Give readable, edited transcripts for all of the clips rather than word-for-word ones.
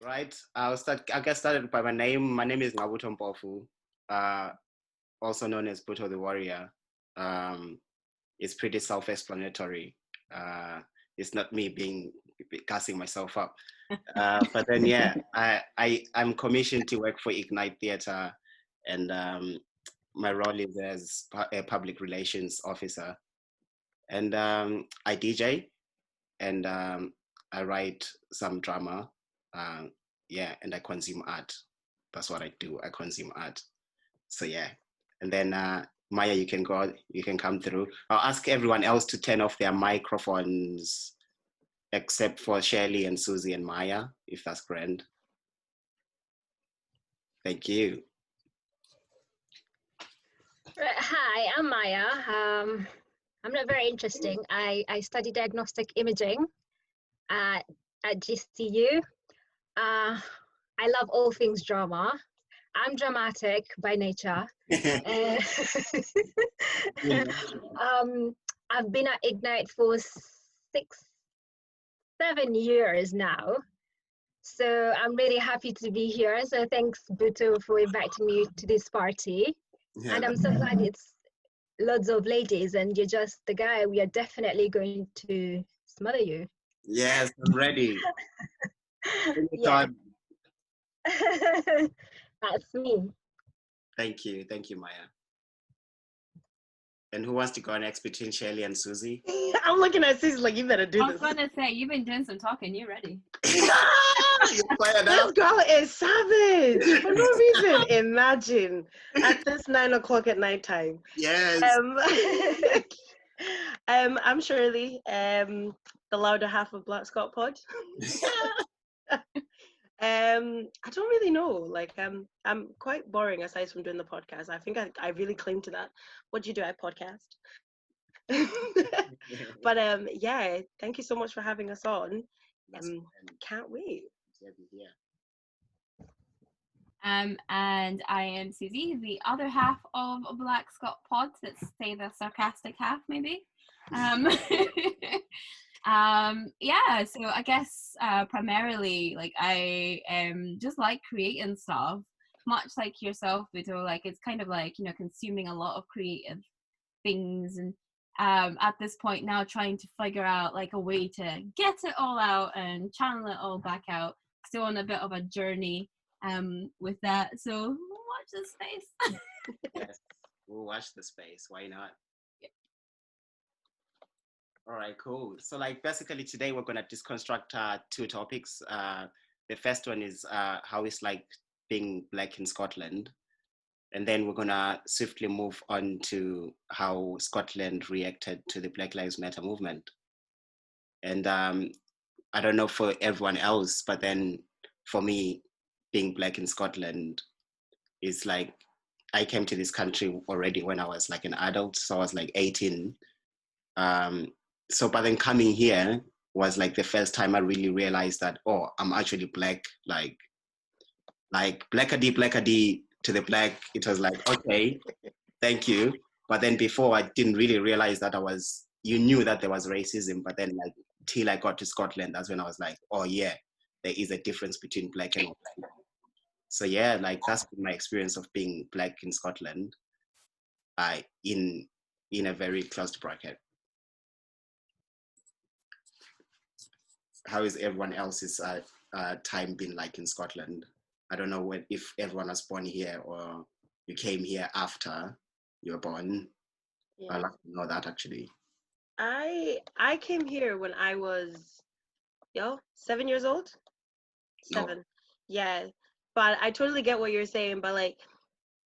Right. I'll get started by my name. My name is Ngabuto Mpofu, also known as ButhoTheWarrior. Um, it's pretty self-explanatory. It's not me being gassing myself up. But then, yeah, I'm commissioned to work for Ignite Theatre, and my role is as a public relations officer. And I DJ, and I write some drama. Uh, yeah, and I consume art. That's what I do. I consume art. So yeah, and then Maya, you can go. You can come through. I'll ask everyone else to turn off their microphones, except for Shirley and Susie and Maya, if that's grand. Thank you. Hi, I'm Maya. I'm not very interesting. I study diagnostic imaging at GCU. I love all things drama. I'm dramatic by nature. I've been at Ignite for 7 years now. So I'm really happy to be here. So thanks, Butho, for inviting me to this party. Yeah, and I'm so glad it's loads of ladies and you're just the guy. We are definitely going to smother you. Yes, I'm ready. Yeah. That's me. Thank you, Maya. And who wants to go next between Shirley and Susie? I'm looking at Susie like, you better do this. I was gonna say, you've been doing some talking, you're ready. This girl is savage for no reason. Imagine at this 9 o'clock at night time. Yes. I'm Shirley, the louder half of Black Scot Pod. I don't really know. Like, I'm quite boring aside from doing the podcast. I think I really claim to that. What do you do? I podcast. But yeah, thank you so much for having us on. Can't wait. And I am Susie, the other half of Black Scot Pod. Let's say the sarcastic half, maybe. Yeah, so I guess primarily, like, I just like creating stuff, much like yourself, Vito. Like, it's kind of like, you know, consuming a lot of creative things, and at this point now trying to figure out like a way to get it all out and channel it all back out. Still on a bit of a journey with that, so watch this space. Yes, we'll watch the space. Why not? Yeah. All right, cool. So like basically today we're gonna deconstruct two topics. The first one is how it's like being Black in Scotland. And then we're gonna swiftly move on to how Scotland reacted to the Black Lives Matter movement. And I don't know for everyone else, but then for me, being Black in Scotland is like, I came to this country already when I was like an adult, so I was like 18. So, but then coming here was like the first time I really realized that, oh, I'm actually Black, like blackady to the Black. It was like, okay, thank you. But then before, I didn't really realize that you knew that there was racism, but then like till I got to Scotland, that's when I was like, oh yeah, there is a difference between Black and white. So yeah, like that's been my experience of being Black in Scotland, in a very closed bracket. How is everyone else's time been like in Scotland? I don't know if everyone was born here or you came here after you were born. Yeah. I'd like to know that actually. I came here when I was 7 years old. 7. Oh. Yeah. But I totally get what you're saying. But like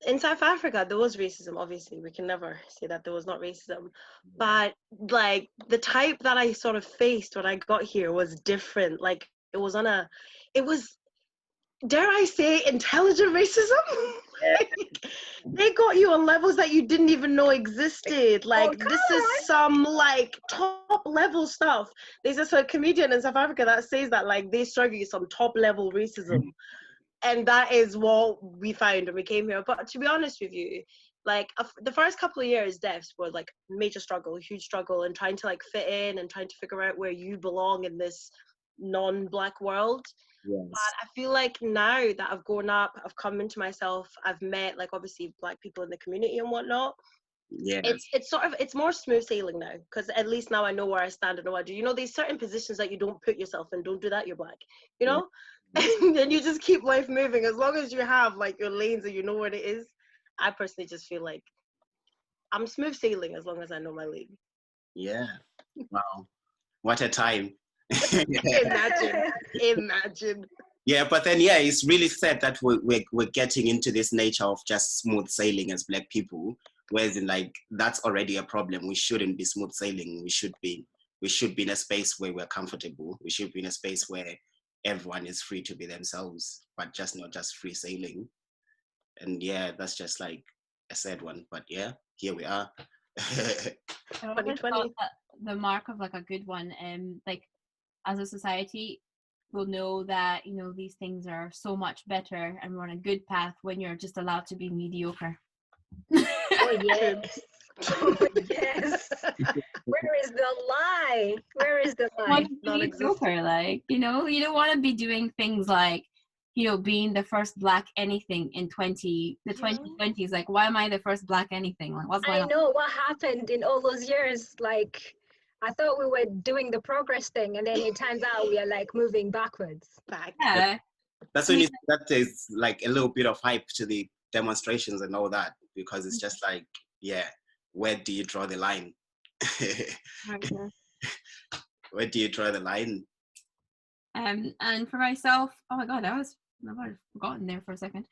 in South Africa, there was racism. Obviously, we can never say that there was not racism. Yeah. But like the type that I sort of faced when I got here was different. Like it was, dare I say, intelligent racism? They got you on levels that you didn't even know existed. Like, this is some, like, top-level stuff. There's a comedian in South Africa that says that, like, they struggle with some top-level racism. And that is what we found when we came here. But to be honest with you, like, the first couple of years, deaths were, like, major struggle, huge struggle, and trying to, like, fit in and trying to figure out where you belong in this non-Black world. Yes. But I feel like now that I've grown up, I've come into myself, I've met like obviously Black people in the community and whatnot. Yes. It's more smooth sailing now, because at least now I know where I stand and know what I do. You know, there's certain positions that you don't put yourself in. Don't do that, you're Black. You know, and then you just keep life moving as long as you have like your lanes and you know what it is. I personally just feel like I'm smooth sailing as long as I know my lane. Yeah. Wow. What a time. Imagine. Yeah, but then yeah, it's really sad that we're getting into this nature of just smooth sailing as Black people, whereas in like that's already a problem. We shouldn't be smooth sailing. We should be in a space where we're comfortable. We should be in a space where everyone is free to be themselves, but just not just free sailing. And yeah, that's just like a sad one. But yeah, here we are. 2020. The mark of like a good one, like as a society, we'll know that, you know, these things are so much better and we're on a good path when you're just allowed to be mediocre. Oh yes. Oh yes. Where is the lie? Where is the lie? Mediocre, like, you know, you don't want to be doing things like, you know, being the first Black anything in 2020s. Like, why am I the first Black anything? Like, what's going on? I know what happened in all those years. Like, I thought we were doing the progress thing, and then it turns out we are like moving backwards. Yeah. That's when that there's like a little bit of hype to the demonstrations and all that, because it's just like, yeah, where do you draw the line? Where do you draw the line? And for myself, oh my God, I've forgotten there for a second.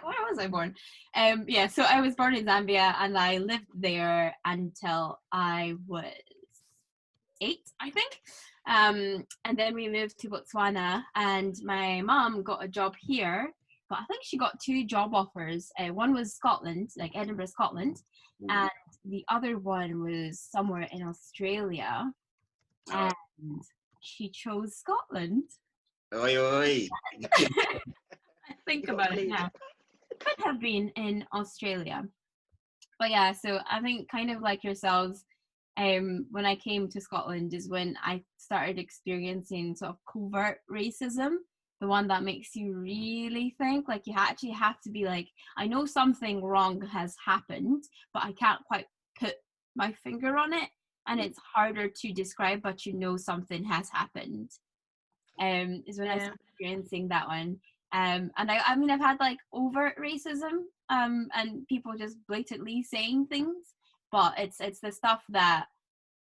Where was I born? Yeah, so I was born in Zambia and I lived there until I was 8, I think. And then we moved to Botswana and my mom got a job here, but I think she got 2 job offers. One was Scotland, like Edinburgh, Scotland, and the other one was somewhere in Australia. And she chose Scotland. Oi, oi. I think about it now. Could have been in Australia. But yeah, so I think kind of like yourselves, when I came to Scotland is when I started experiencing sort of covert racism, the one that makes you really think, like you actually have to be like, I know something wrong has happened, but I can't quite put my finger on it. And it's harder to describe, but you know something has happened. Is when I started experiencing that one. And I mean, I've had like overt racism, and people just blatantly saying things, but it's the stuff that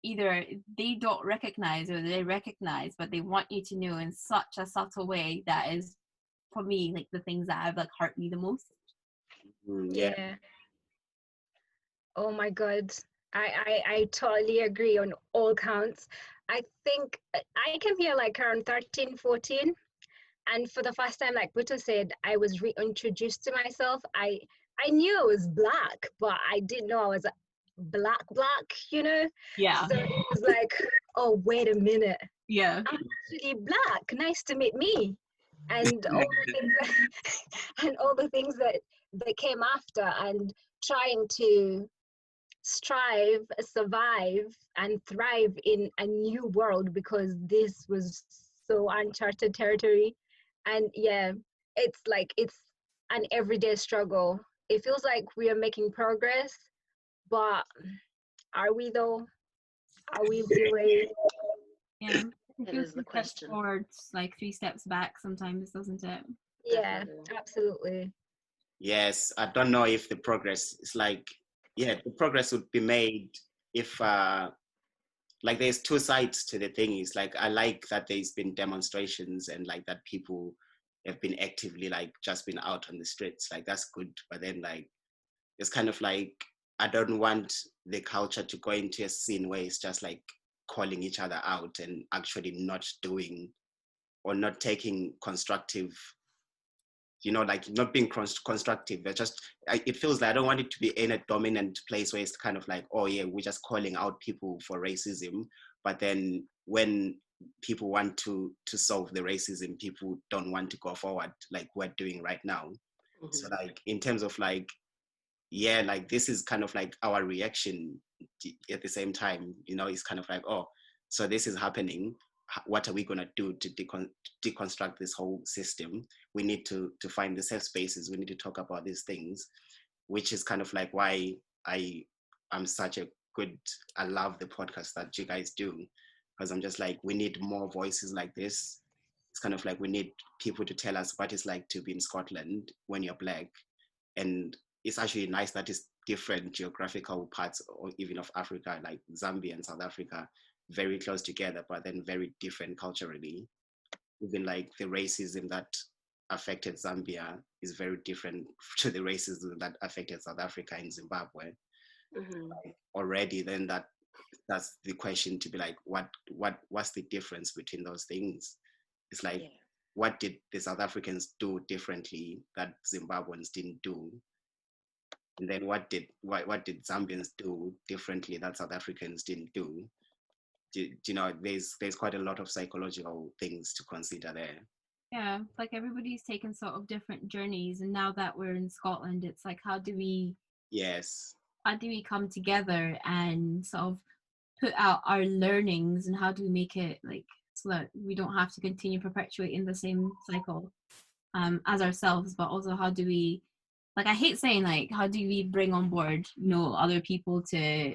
either they don't recognize or they recognize, but they want you to know in such a subtle way that is, for me, like the things that have like hurt me the most. Yeah. Oh my God. I totally agree on all counts. I think I came here like around 13, 14. And for the first time, like Butho said, I was reintroduced to myself. I knew I was Black, but I didn't know I was black, you know? Yeah. So it was like, oh, wait a minute. Yeah. I'm actually Black. Nice to meet me. And all the things that came after, and trying to strive, survive, and thrive in a new world, because this was so uncharted territory. And yeah, it's like it's an everyday struggle. It feels like we are making progress, but are we though? Are we really? Yeah. It is the question. Forwards, like 3 steps back sometimes, doesn't it? Yeah, Definitely. absolutely. Yes, I don't know if the progress is like, yeah, the progress would be made if like there's 2 sides to the thing. Is like, I like that there's been demonstrations and like that people have been actively like just been out on the streets, like that's good. But then like it's kind of like, I don't want the culture to go into a scene where it's just like calling each other out and actually not doing or not taking constructive, you know, like not being constructive. It feels like I don't want it to be in a dominant place where it's kind of like, oh yeah, we're just calling out people for racism. But then when people want to solve the racism, people don't want to go forward like we're doing right now. Mm-hmm. So like in terms of like, yeah, like this is kind of like our reaction at the same time, you know, it's kind of like, oh, so this is happening. What are we going to do to deconstruct this whole system? We need to find the safe spaces. We need to talk about these things, which is kind of like why I'm such a good, I love the podcast that you guys do, because I'm just like, we need more voices like this. It's kind of like we need people to tell us what it's like to be in Scotland when you're Black. And it's actually nice that it's different geographical parts, or even of Africa, like Zambia and South Africa, very close together, but then very different culturally. Even like the racism that affected Zambia is very different to the racism that affected South Africa and Zimbabwe. Like, already then that's the question to be like, what's the difference between those things? It's like, what did the South Africans do differently that Zimbabweans didn't do? And then what did Zambians do differently that South Africans didn't do? You know, there's quite a lot of psychological things to consider there. Yeah, like everybody's taken sort of different journeys, and now that we're in Scotland, it's like, how do we come together and sort of put out our learnings, and how do we make it like so that we don't have to continue perpetuating the same cycle as ourselves, but also how do we, like, I hate saying like, how do we bring on board, you know, other people to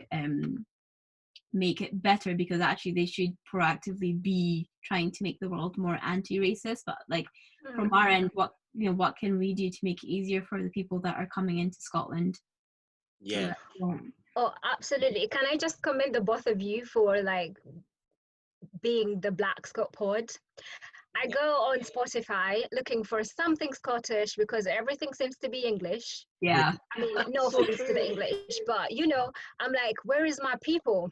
make it better, because actually they should proactively be trying to make the world more anti-racist, but like from our end, what can we do to make it easier for the people that are coming into Scotland? Oh, absolutely. Can I just commend the both of you for like being the Black Scot Pod? I go on Spotify looking for something Scottish because everything seems to be English. Yeah. I mean, no offense to the English, but you know, I'm like, where is my people?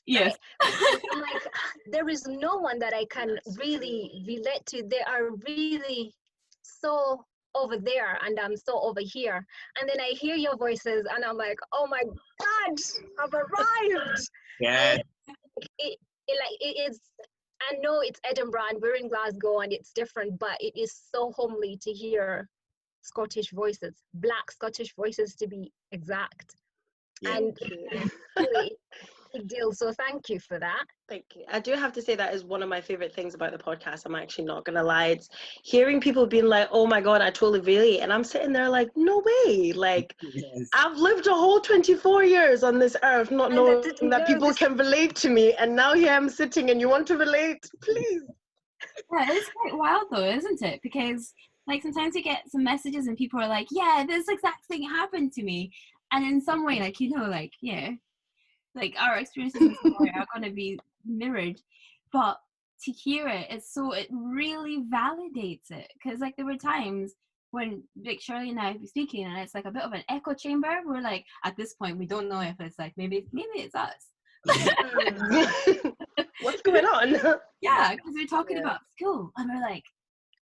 Yes. Right? I'm like, there is no one that I can really relate to. They are really so over there and I'm so over here. And then I hear your voices and I'm like, oh my God, I've arrived. Yeah. It is, I know it's Edinburgh and we're in Glasgow and it's different, but it is so homely to hear Scottish voices, Black Scottish voices to be exact. Yeah. And really big deal. So thank you for that. Thank you. I do have to say that is one of my favorite things about the podcast. I'm actually not gonna lie. It's hearing people being like, oh my God, I totally relate. And I'm sitting there like, no way. Like, Yes. I've lived a whole 24 years on this earth not knowing that people can relate to me. And now here I'm sitting and you want to relate? Please. Yeah, it's quite wild though, isn't it? Because like sometimes you get some messages and people are like, yeah, this exact thing happened to me. And in some way, like, you know, like, yeah, like our experiences in some way are going to be mirrored. But to hear it, it really validates it. Because like there were times when Vic, Shirley and I would be speaking and it's like a bit of an echo chamber. We're like, at this point, we don't know if it's like, maybe it's us. What's going on? Yeah, because we're talking about school and we're like,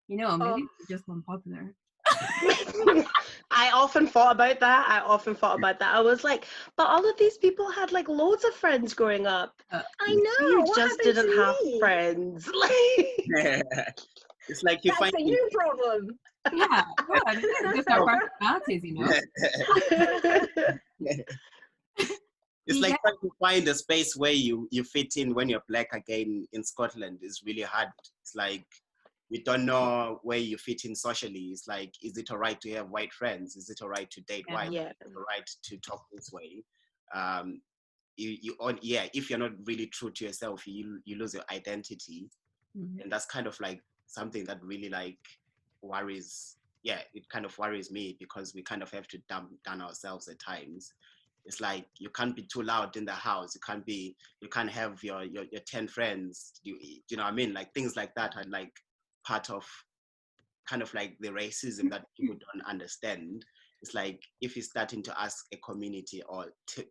you know, maybe we're just unpopular. I often thought about that. I was like, but all of these people had like loads of friends growing up. I know. You just didn't have friends. It's like you That's a you problem. Yeah, just our personalities, you know. It's like trying to find a space where you fit in when you're Black again in Scotland is really hard. It's like you don't know where you fit in socially. It's like, is it all right to have white friends? Is it all right to date white? Yeah. Is it all right to talk this way? If you're not really true to yourself, you lose your identity. Mm-hmm. And that's kind of like something that really like worries. Yeah, it kind of worries me because we kind of have to dumb down ourselves at times. It's like you can't be too loud in the house. You can't have your 10 friends. You know what I mean? Like things like that are like part of kind of like the racism that people don't understand. It's like if you're starting to ask a community or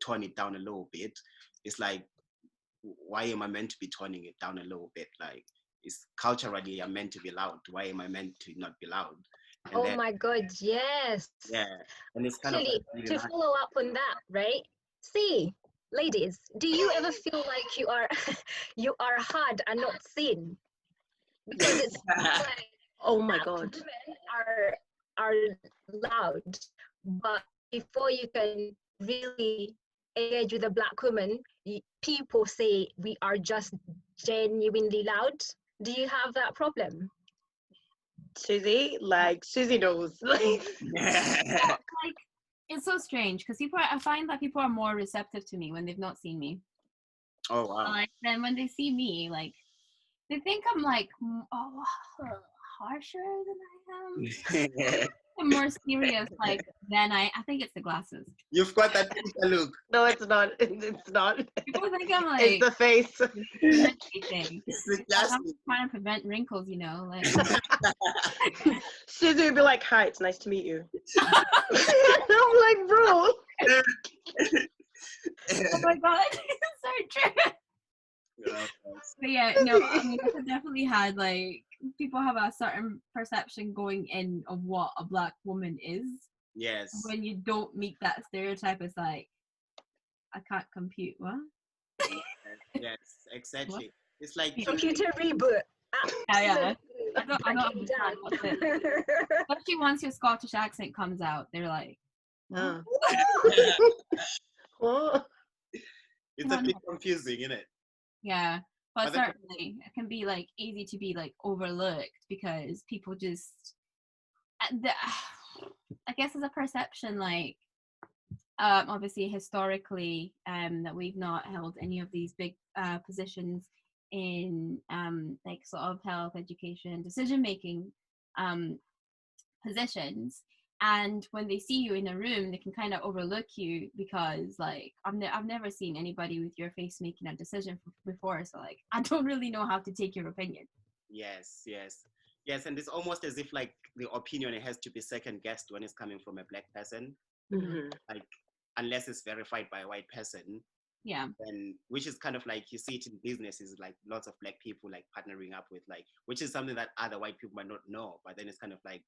tone it down a little bit, it's like, why am I meant to be toning it down a little bit? Like, it's culturally I'm meant to be loud. Why am I meant to not be loud? And my God, yes. Yeah, and it's kind actually, of like to follow up on that, right? See, ladies, do you ever feel like you are heard and not seen? Because it's like, oh my God, women are loud, but before you can really engage with a Black woman, people say we are just genuinely loud. Do you have that problem? Susie knows. Like, it's so strange because I find that people are more receptive to me when they've not seen me. Oh wow. Like then when they see me, like they think I'm like harsher than I am. I'm more serious. Like then I think it's the glasses. You've got that Peter look. No, it's not. It's not. People think I'm like It's the face. It's the glasses. I'm trying to prevent wrinkles, you know. Like Susie would be like, "Hi, it's nice to meet you." I'm like, bro. oh my god, it's so true. But yeah, no, I mean, I've definitely had like people have a certain perception going in of what a Black woman is. Yes. When you don't meet that stereotype, it's like I can't compute. What? Yes, exactly. What? It's like computer reboot. Yeah. I don't understand what's it. Especially once your Scottish accent comes out, they're like, What? It's a bit confusing, isn't it? Yeah, but certainly it can be like easy to be like overlooked because people just, I guess it's a perception like, obviously historically, that we've not held any of these big positions in like sort of health, education, decision making positions. And when they see you in a room, they can kind of overlook you because, like, I've never seen anybody with your face making a decision before. So, like, I don't really know how to take your opinion. Yes. And it's almost as if, like, the opinion has to be second guessed when it's coming from a Black person. Mm-hmm. Like, unless it's verified by a white person. Yeah. And which is kind of like, you see it in businesses, like lots of Black people, like, partnering up with, like, which is something that other white people might not know. But then it's kind of like,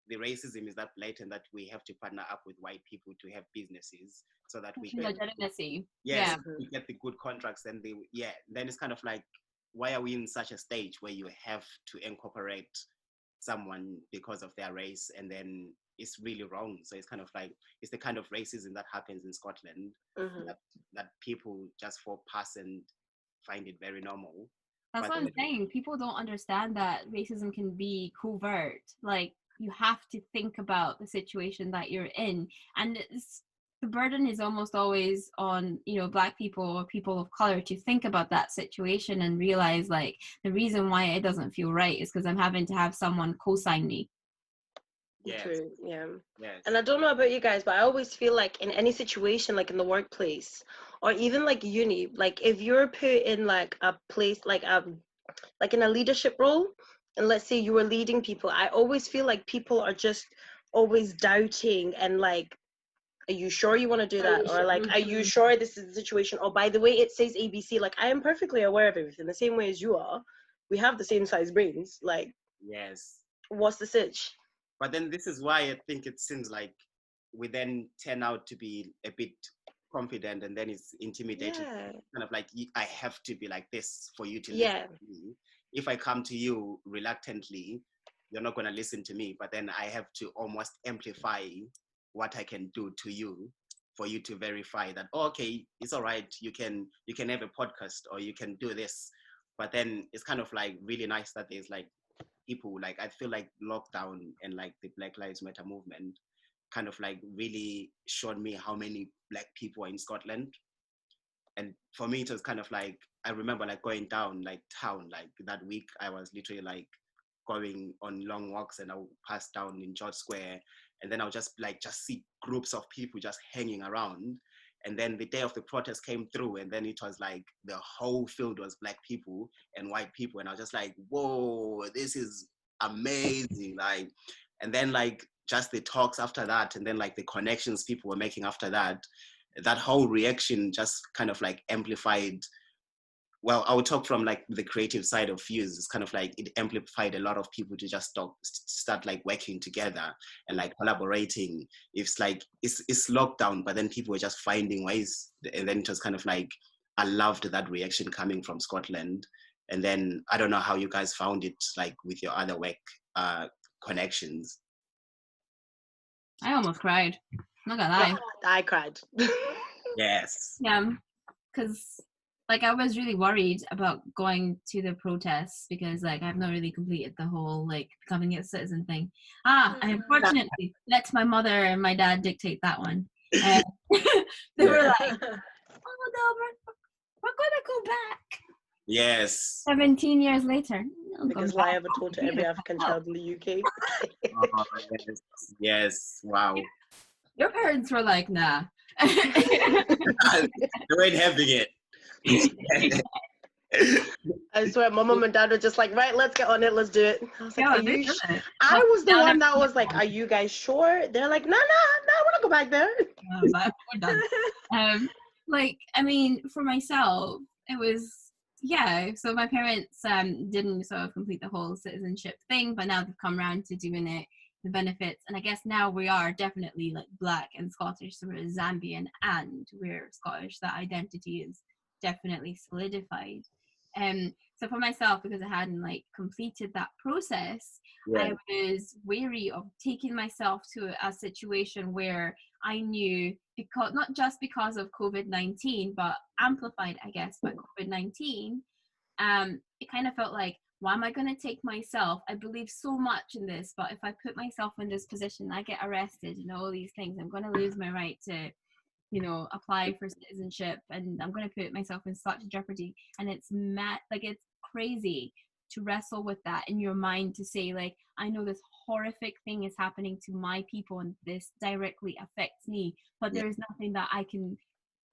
the racism is that blatant that we have to partner up with white people to have businesses so that we get legitimacy. Yes, we get the good contracts. And then it's kind of like, why are we in such a stage where you have to incorporate someone because of their race, and then it's really wrong. So it's kind of like, it's the kind of racism that happens in Scotland, that people just fall past and find it very normal. That's what I'm saying. People don't understand that racism can be covert. Like, you have to think about the situation that you're in, and the burden is almost always on, you know, Black people or people of color to think about that situation and realize, like, the reason why it doesn't feel right is because I'm having to have someone co-sign me. Yes. True. Yeah. Yes. And I don't know about you guys, but I always feel like in any situation, like in the workplace or even like uni, like if you're put in like a place like in a leadership role, and let's say you were leading people, I always feel like people are just always doubting and like, are you sure you want to do that? Or like, are you sure this is the situation? Or by the way, it says ABC. Like, I am perfectly aware of everything, the same way as you are. We have the same size brains. Like, yes. What's the sitch? But then this is why I think it seems like we then turn out to be a bit confident, and then it's intimidating. Yeah. Kind of like, I have to be like this for you to Yeah. listen to me. If I come to you reluctantly, you're not going to listen to me, but then I have to almost amplify what I can do to you for you to verify that, oh, okay, it's all right, you can have a podcast or you can do this. But then it's kind of like really nice that there's like people, like, I feel like lockdown and like the Black Lives Matter movement kind of like really showed me how many Black people are in Scotland. And for me, it was kind of like, I remember like going down like town, like that week, I was literally like going on long walks, and I would pass down in George Square, and then I'll just see groups of people just hanging around. And then the day of the protest came through, and then it was like the whole field was Black people and white people, and I was just like, whoa, this is amazing. Like, and then like just the talks after that, and then like the connections people were making after that, that whole reaction just kind of like amplified. Well, I would talk from like the creative side of Fuse. It's kind of like it amplified a lot of people to just start like working together and like collaborating. It's like, it's lockdown, but then people were just finding ways. And then it was kind of like, I loved that reaction coming from Scotland. And then I don't know how you guys found it, like with your other work connections. I almost cried. I'm not gonna lie. I cried. Yes. Yeah, because like I was really worried about going to the protests because like I've not really completed the whole like becoming a citizen thing. I unfortunately let my mother and my dad dictate that one. They were like, "Oh no, we're gonna go back." Yes. 17 years later. Biggest lie ever told to every African child in the UK. Oh, yes. Wow. Your parents were like, nah. They weren't having it. I swear, my mom and dad were just like, right, let's get on it, let's do it. I was like, Yeah, are you I was the one that was like, are you guys sure? They're like, no, we're not go back there. We're done. Like, I mean, for myself, it was, yeah, so my parents didn't sort of complete the whole citizenship thing, but now they've come around to doing it, the benefits, and I guess now we are definitely like Black and Scottish, so we're Zambian and we're Scottish. That identity is definitely solidified. So for myself, because I hadn't like completed that process, I was wary of taking myself to a situation where I knew, because not just because of COVID-19, but amplified, I guess, by COVID-19, it kind of felt like, why am I going to take myself? I believe so much in this, but if I put myself in this position, I get arrested and all these things, I'm going to lose my right to, you know, apply for citizenship, and I'm going to put myself in such jeopardy. And it's mad, like it's crazy to wrestle with that in your mind, to say like, I know this horrific thing is happening to my people and this directly affects me, but there's nothing that I can,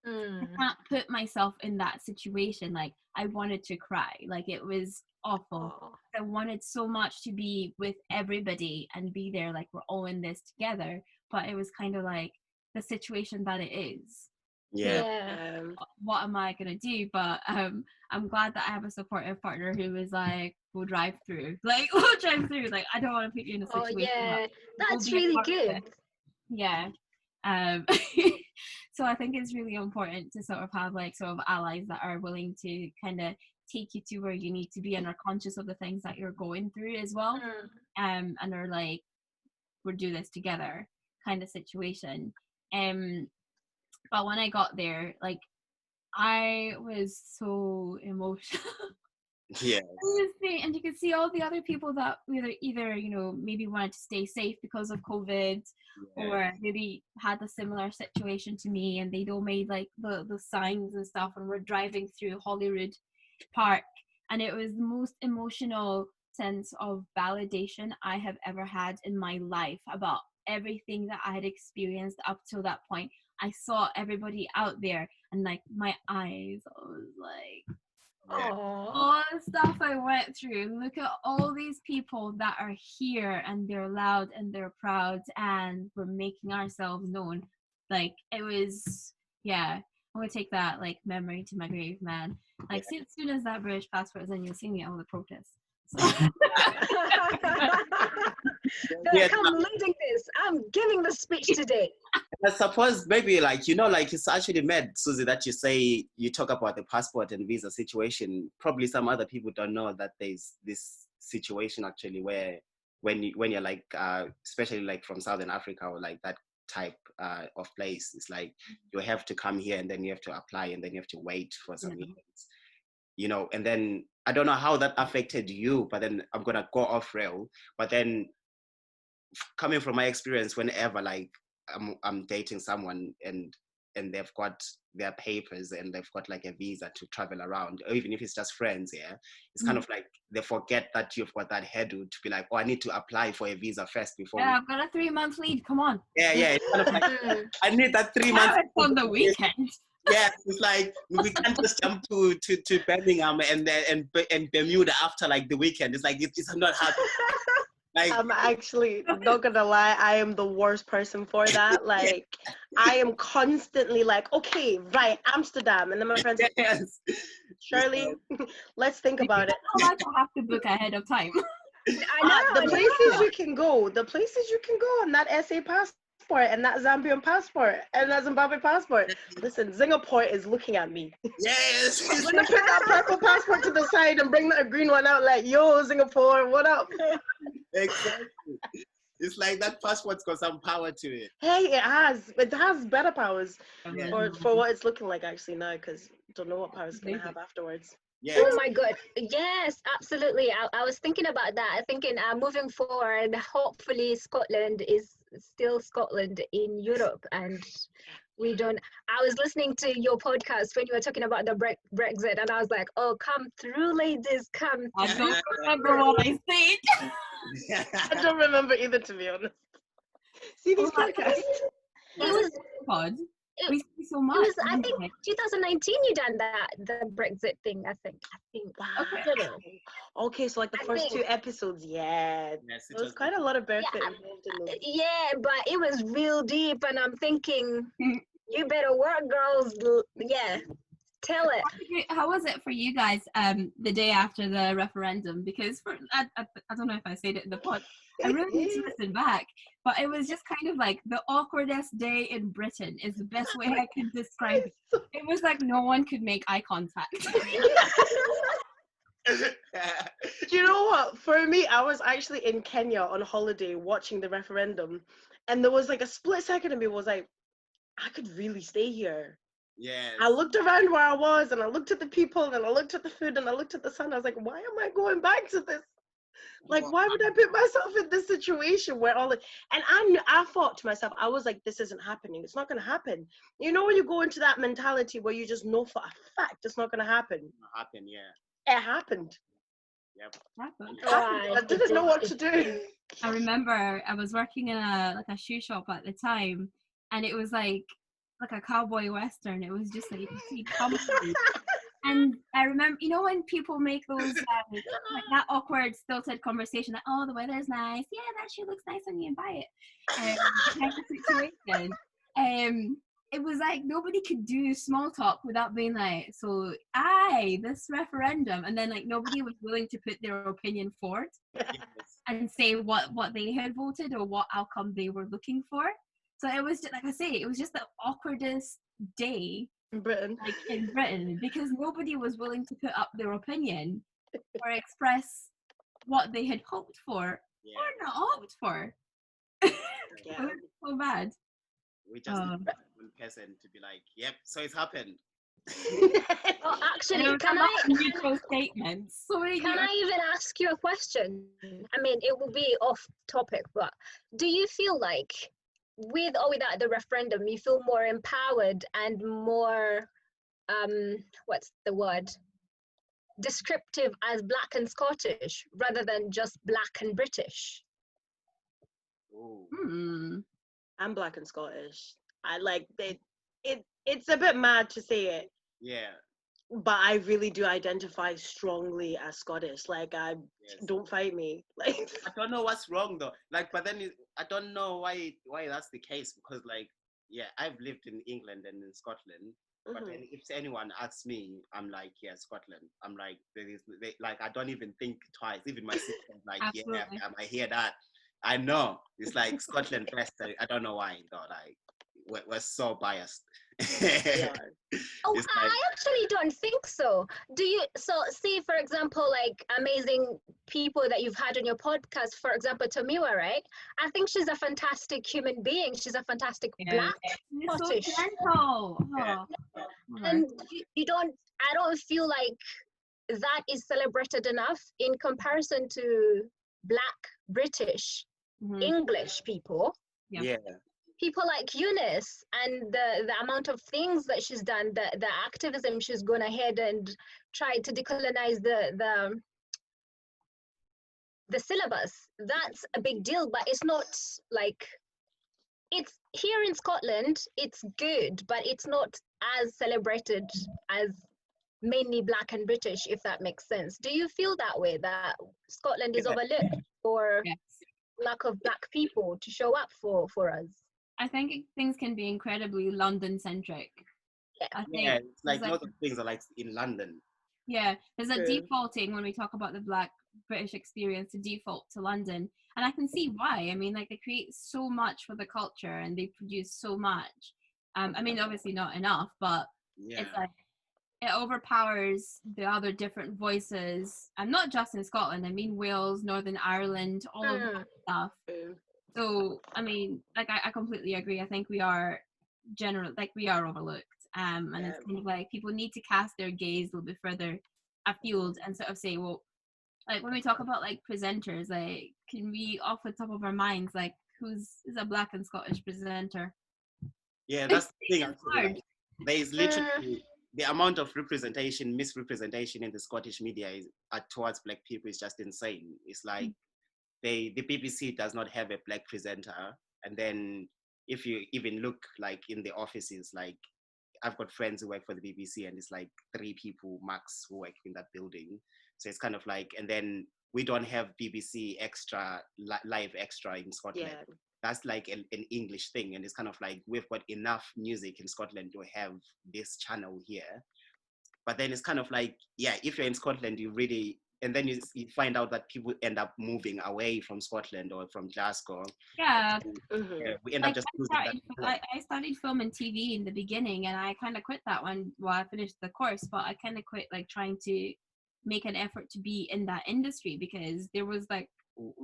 I can't put myself in that situation. Like I wanted to cry, like it was awful. I wanted so much to be with everybody and be there, like we're all in this together, but it was kind of like the situation that it is. What am I gonna do? But I'm glad that I have a supportive partner who was like, we'll drive through, like I don't want to put you in a situation that's really good. So I think it's really important to sort of have like sort of allies that are willing to kind of take you to where you need to be and are conscious of the things that you're going through as well, and are like, we'll do this together kind of situation. But when I got there, like I was so emotional. And you could see all the other people that either you know, maybe wanted to stay safe because of COVID, or maybe had a similar situation to me, and they'd all made like the signs and stuff, and we're driving through Holyrood Park, and it was the most emotional sense of validation I have ever had in my life about everything that I had experienced up till that point. I saw everybody out there, and like my eyes, I was like, all the stuff I went through, and look at all these people that are here and they're loud and they're proud and we're making ourselves known. Like it was, I'm gonna take that like memory to my grave, man. Like as soon as that British passport is in, you'll see me at all the protests. So. I'm leading this. I'm giving the speech today. I suppose maybe like, you know, like it's actually mad, Susie, that you say, you talk about the passport and visa situation. Probably some other people don't know that there's this situation actually where when you're like, especially like from Southern Africa or like that type of place, it's like you have to come here and then you have to apply and then you have to wait for some years, you know, and then I don't know how that affected you, but then I'm going to go off rail. But then coming from my experience, whenever like I'm dating someone and they've got their papers and they've got like a visa to travel around, or even if it's just friends, it's kind of like they forget that you've got that hurdle to be like, oh, I need to apply for a visa first before. I've got a 3-month lead. Come on. It's kind of like, I need that 3 months on the weekend. It's like we can't just jump to Birmingham and Bermuda after like the weekend. It's like it's not happening. Like, I'm actually not gonna lie, I am the worst person for that. Like I am constantly like, okay, right, Amsterdam, and then my friends like, Shirley, let's think about it. How much I have to book ahead of time? The places you can go on that SA passport and that Zambian passport and that Zimbabwe passport. Listen, Singapore is looking at me. Yes. I'm gonna put that purple passport to the side and bring that green one out like, yo, Singapore, what up? Exactly. It's like that passport's got some power to it. Hey, it has better powers for what it's looking like actually now, because Don't know what Paris gonna have afterwards. Yeah. Oh my God. Yes, absolutely. I was thinking about that. Thinking moving forward, hopefully Scotland is still Scotland in Europe. And we don't. I was listening to your podcast when you were talking about the Brexit, and I was like, oh, come through, ladies, come I through. don't remember what I said. I don't remember either, to be honest. See these podcasts? It was, Pod. it, We see so it much. was, I think, 2019 you done the Brexit thing, I think. Wow. I don't know. Okay, so like the I first think- 2 episodes, yeah. Yes, There was quite a lot of benefit Yeah. involved in those. Yeah, but it was real deep, and I'm thinking, you better work, girls. Yeah, tell it. How was it for you guys the day after the referendum? Because I don't know if I said it in the pod. I really need to listen back, but it was just kind of like the awkwardest day in Britain is the best way I could describe it. It was like no one could make eye contact. Do you know what? For me, I was actually in Kenya on holiday watching the referendum, and there was like a split second of me was like, I could really stay here. Yes. I looked around where I was, and I looked at the people, and I looked at the food, and I looked at the sun. I was like, why am I going back to this? Like, why would I put myself in this situation where all the, and I thought to myself, I was like, this isn't happening. It's not going to happen. You know, when you go into that mentality where you just know for a fact it's not going to happen. Happen, yeah. It happened. Yep. I didn't know what to do. I remember I was working in a shoe shop at the time, and it was like a cowboy western. It was just like you could see company. And I remember, you know, when people make those like that awkward, stilted conversation, like, "Oh, the weather's nice. Yeah, that shoe looks nice on you, and buy it." Kind of situation. It was like nobody could do small talk without being like, "So, this referendum," and then like nobody was willing to put their opinion forward and say what they had voted or what outcome they were looking for. So it was just, like I say, it was just the awkwardest day In Britain. like in Britain, because nobody was willing to put up their opinion or express what they had hoped for or not hoped for. Yeah. It was so bad. We just need one person to be like, yep, so it's happened. Oh, actually, And can a lot I? of neutral statements. So many Can I even ask you a question? I mean, it will be off topic, but do you feel like with or without the referendum, you feel more empowered and more, what's the word? Descriptive as Black and Scottish rather than just Black and British? Ooh. I'm Black and Scottish. I like it's a bit mad to say it. Yeah. But I really do identify strongly as Scottish. Like, don't fight me. Like, I don't know what's wrong though. Like, but then I don't know why that's the case, because like, yeah, I've lived in England and in Scotland. But then if anyone asks me, I'm like, yeah, Scotland. I'm like, like, I don't even think twice. Even my sister's like, Absolutely. yeah, I hear that. I know it's like Scotland best. I don't know why though. Like, we're so biased. yeah. Oh, It's I like- actually don't think so. Do you? So, see, for example, like amazing people that you've had on your podcast, for example, Tomiwa, right? I think she's a fantastic human being. She's a fantastic Black You're so Scottish. gentle. Yeah. Oh. And you don't, I don't feel like that is celebrated enough in comparison to Black, British, Mhm. English people. yeah. People like Eunice and the amount of things that she's done, the activism she's gone ahead and tried to decolonize the syllabus. That's a big deal, but it's not like, it's here in Scotland, it's good, but it's not as celebrated as mainly Black and British, if that makes sense. Do you feel that way, that Scotland is overlooked for Yes. lack of Black people to show up for us? I think things can be incredibly London-centric. I think Yeah, it's like there's lots of things are like in London. Yeah, there's a True. defaulting when we talk about the Black British experience to default to London. And I can see why. I mean, like, they create so much for the culture and they produce so much. I mean, obviously not enough, but Yeah. it's like it overpowers the other different voices. And not just in Scotland, I mean Wales, Northern Ireland, all of that stuff. So, I mean, like, I completely agree. I think we are we are overlooked. And it's kind of like people need to cast their gaze a little bit further afield and sort of say, well, like when we talk about like presenters, like can we off the top of our minds, like who's is a Black and Scottish presenter? Yeah, that's the thing. Actually, like, there is literally the amount of representation, misrepresentation in the Scottish media is towards Black people is just insane. It's like the BBC does not have a Black presenter, and then if you even look like in the offices, like I've got friends who work for the BBC, and it's like 3 people max who work in that building. So it's kind of like, and then we don't have BBC extra live extra in Scotland. Yeah. That's like an English thing, and it's kind of like we've got enough music in Scotland to have this channel here. But then it's kind of like, yeah, if you're in Scotland, you really, and then you find out that people end up moving away from Scotland or from Glasgow. Yeah. We end up just losing that. I studied film and TV in the beginning, and I kind of quit that one while I finished the course, but I kind of quit like trying to make an effort to be in that industry because there was like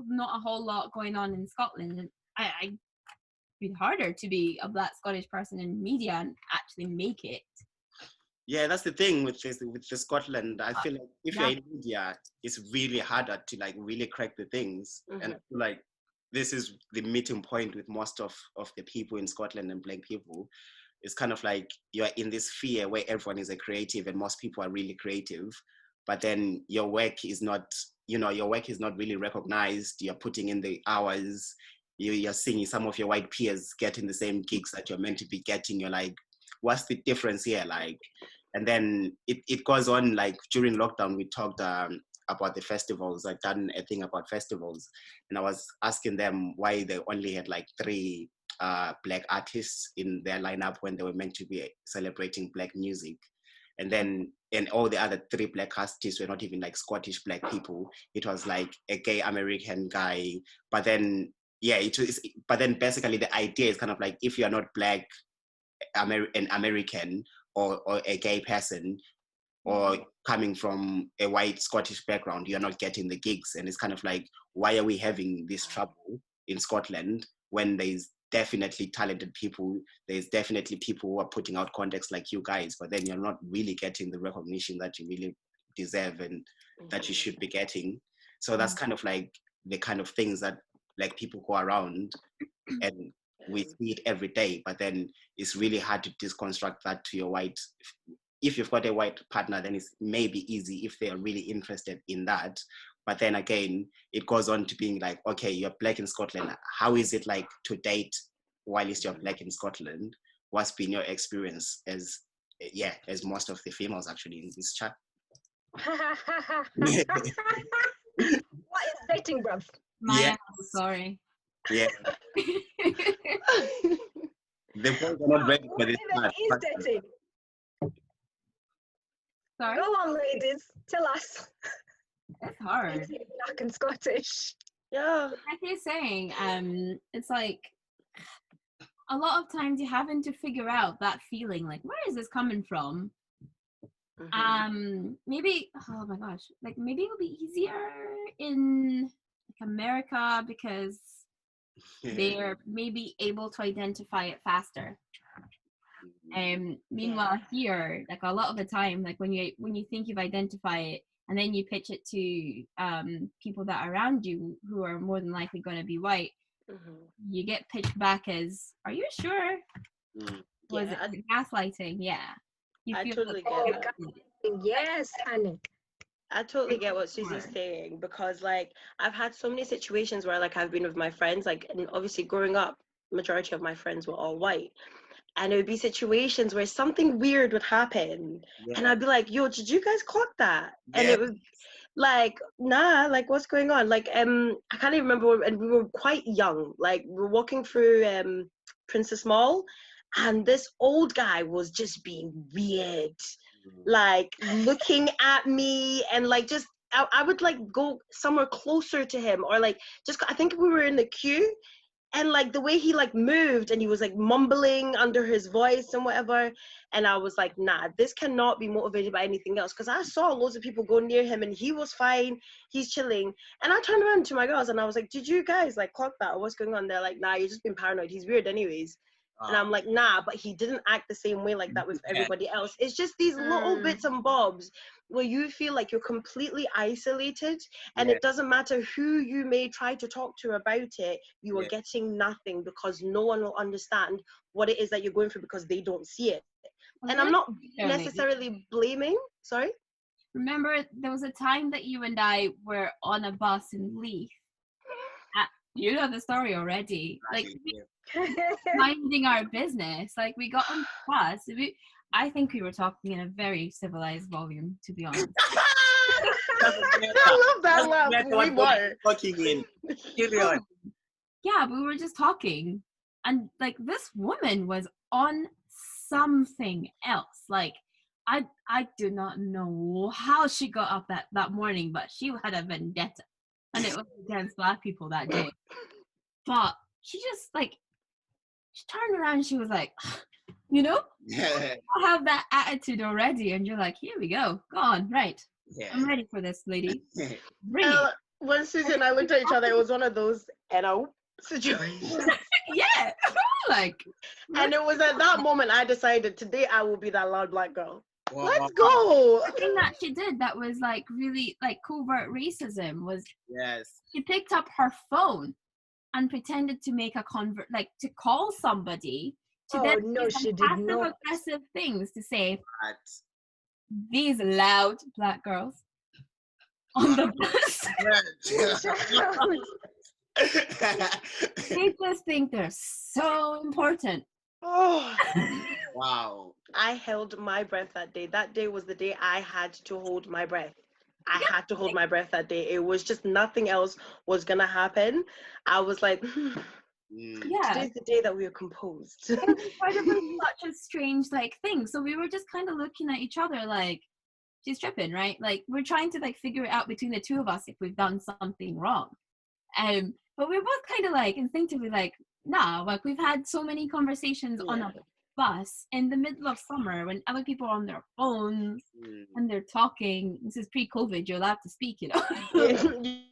not a whole lot going on in Scotland. And I it's harder to be a Black Scottish person in media and actually make it. Yeah, that's the thing with the Scotland. I feel like if you're in media, it's really harder to like really crack the things. And I feel like this is the meeting point with most of the people in Scotland and Black people. It's kind of like you're in this sphere where everyone is a creative and most people are really creative, but then your work is not, your work is not really recognized. You're putting in the hours. You're seeing some of your white peers getting the same gigs that you're meant to be getting. You're like, what's the difference here? Like, and then it goes on. Like during lockdown, we talked about the festivals. I'd done a thing about festivals, and I was asking them why they only had like 3 Black artists in their lineup when they were meant to be celebrating Black music. And then, and all the other 3 Black artists were not even like Scottish Black people. It was like a gay American guy. But then, yeah, but then basically the idea is kind of like, if you're not Black, an American or a gay person, or coming from a white Scottish background, you're not getting the gigs. And it's kind of like, why are we having this trouble in Scotland when there's definitely talented people, there's definitely people who are putting out contacts like you guys, but then you're not really getting the recognition that you really deserve and that you should be getting. So that's kind of like the kind of things that like people go around and we see it every day, but then it's really hard to deconstruct that to your white. If you've got a white partner, then it's maybe easy if they're really interested in that. But then again, it goes on to being like, okay, you're Black in Scotland. How is it like to date while you're Black in Scotland? What's been your experience as most of the females actually in this chat? What is dating, bruv? Maya, sorry. Yeah. The boys are not ready for this part. Is dating? Sorry? Go on, ladies. Tell us. It's hard. Black and Scottish. Yeah. Like you're saying, it's like a lot of times you're having to figure out that feeling, like, where is this coming from? Maybe, oh my gosh, like maybe it'll be easier in like America because they're maybe able to identify it faster. Meanwhile here, like a lot of the time, like when you think you've identified it and then you pitch it to people that are around you who are more than likely going to be white, you get pitched back as, are you sure? Was it gaslighting? Yeah. I totally get that. Yes, honey. I totally get what Susie's saying, because like I've had so many situations where like I've been with my friends, like, and obviously growing up, majority of my friends were all white. And it would be situations where something weird would happen. And I'd be like, yo, did you guys clock that? And it was like, nah, like what's going on? Like, I can't even remember, and we were quite young. Like we were walking through Princess Mall, and this old guy was just being weird, like looking at me, and like just, I would like go somewhere closer to him, or like just, I think we were in the queue, and like the way he like moved and he was like mumbling under his voice and whatever. And I was like, nah, this cannot be motivated by anything else. Cause I saw loads of people go near him and he was fine. He's chilling. And I turned around to my girls and I was like, did you guys like clock that or what's going on? They're like, nah, you're just being paranoid. He's weird anyways. And I'm like, nah, but he didn't act the same way like that with everybody else. It's just these little bits and bobs where you feel like you're completely isolated, and it doesn't matter who you may try to talk to about it, you are getting nothing, because no one will understand what it is that you're going through because they don't see it. And I'm not necessarily blaming. Sorry? Remember, there was a time that you and I were on a bus in Leith. You know the story already. Like, minding our business. Like, we got on the bus. I think we were talking in a very civilized volume, to be honest. I love that laugh. We were talking in. Yeah, but we were just talking, and like this woman was on something else. Like, I do not know how she got up that morning, but she had a vendetta, and it was against Black people that day. But she just she turned around and she was like, you know, I have that attitude already, and you're like, here we go on, right? I'm ready for this, lady. Bring it. When Susie and I looked at each other, it was one of those situations. Yeah, and it was at that moment I decided today I will be that loud Black girl. Wow. Let's go. The thing that she did that was like really like covert racism was she picked up her phone and pretended to make a to call somebody to then no, she did not. Passive-aggressive things to say these loud Black girls on the bus. They just think they're so important. Oh, wow. I held my breath that day. That day was the day I had to hold my breath. I had to hold my breath that day. It was just nothing else was going to happen. I was like, today's the day that we are composed. It was incredibly such a strange thing. So we were just kind of looking at each other like, she's tripping, right? Like, we're trying to figure it out between the two of us if we've done something wrong. But we're both kind of instinctively nah, we've had so many conversations on a bus in the middle of summer when other people are on their phones and they're talking. This is pre-COVID, you're allowed to speak, you know.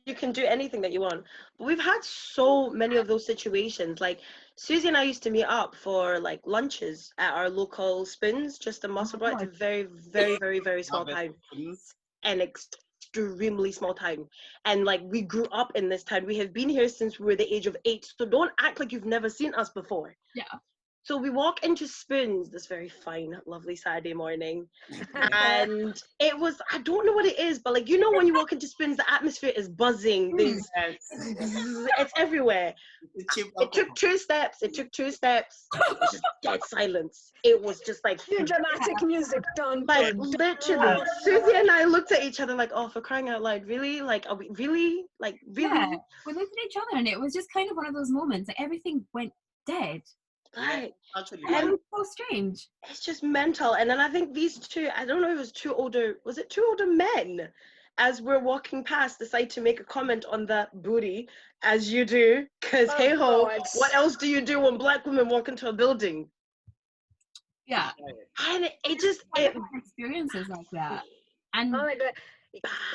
You can do anything that you want. But we've had so many of those situations. Like, Susie and I used to meet up for lunches at our local Spoons, just in Musselburgh. It's a very, very, very, very small town. And extremely small town. And we grew up in this town. We have been here since we were the age of 8. So don't act like you've never seen us before. Yeah. So we walk into Spoons this very fine, lovely Saturday morning. And it was, I don't know what it is, but when you walk into Spoons, the atmosphere is buzzing. It's everywhere. It took 2 steps. It was just dead silence. It was just dramatic music done. Literally. Susie and I looked at each other oh, for crying out loud, really? Are we really? Really? Yeah. We looked at each other and it was just kind of one of those moments everything went dead. Right. And it was so strange. It's just mental. And then I think these two, I don't know if it was two older men, as we're walking past, decide to make a comment on that booty, as you do, because hey ho, what else do you do when Black women walk into a building? Yeah. And it experiences like that. And oh my God.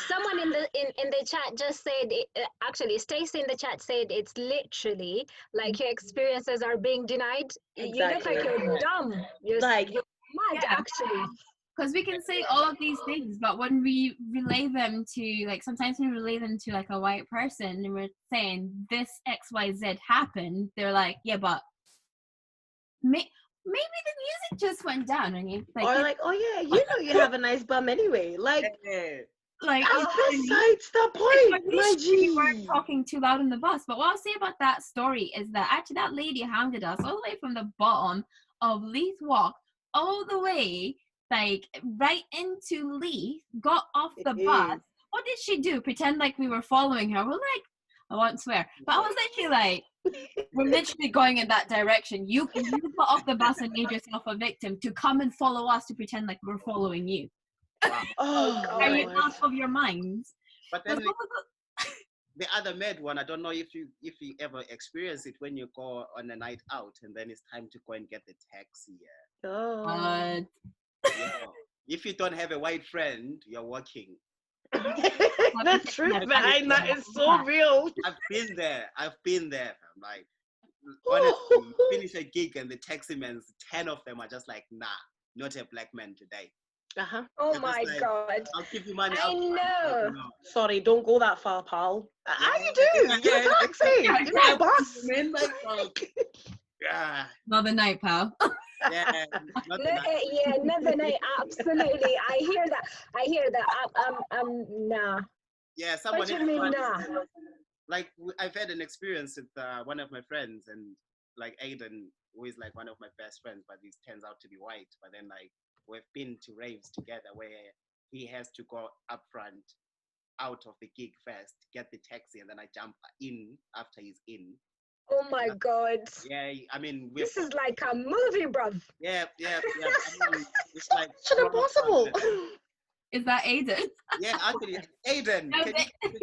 Someone in the chat just said, actually Stacey in the chat said, it's literally your experiences are being denied. Exactly. You look like you're dumb. You're mad, actually. Because we can say all of these things, but when we relay them to sometimes we relay them to a white person and we're saying this XYZ happened, they're like, yeah, but maybe the music just went down. I mean, or oh yeah, you have a nice bum anyway. Besides the point, my G. We weren't talking too loud on the bus. But what I'll say about that story is that actually that lady hounded us all the way from the bottom of Leith Walk, all the way right into Leith, got off the bus. What did she do? Pretend we were following her. We're I won't swear, but I was literally we're literally going in that direction. You got off the bus and made yourself a victim to come and follow us to pretend we're following you. Wow. Oh, are you out of your minds? But then the other mad one, I don't know if you ever experience it when you go on a night out and then it's time to go and get the taxi. Oh. Yeah. If you don't have a white friend, you're walking. The truth behind that is so real. I've been there. I'm honestly, finish a gig and the taxi men, 10 of them are just like, nah, not a black man today. Oh They're my just like, God. I'll give you money. I know. Sorry, don't go that far, pal. How you do? Yeah, You're a taxi. You're not a bus. Man, like, yeah, Another night, pal. yeah, not the night. Yeah, another night. Absolutely. I hear that. Nah. Yeah, someone. What you mean, nah? Like, I've had an experience with one of my friends, and like Aiden, who is like one of my best friends, but he turns out to be white. But then, like, we've been to raves together where he has to go up front, out of the gig first, get the taxi, and then I jump in after he's in. Oh my God. Yeah, I mean, This is like a movie, bruv. yeah. I mean, it's like Mission Impossible. Is that Aiden? Yeah, actually, Aiden,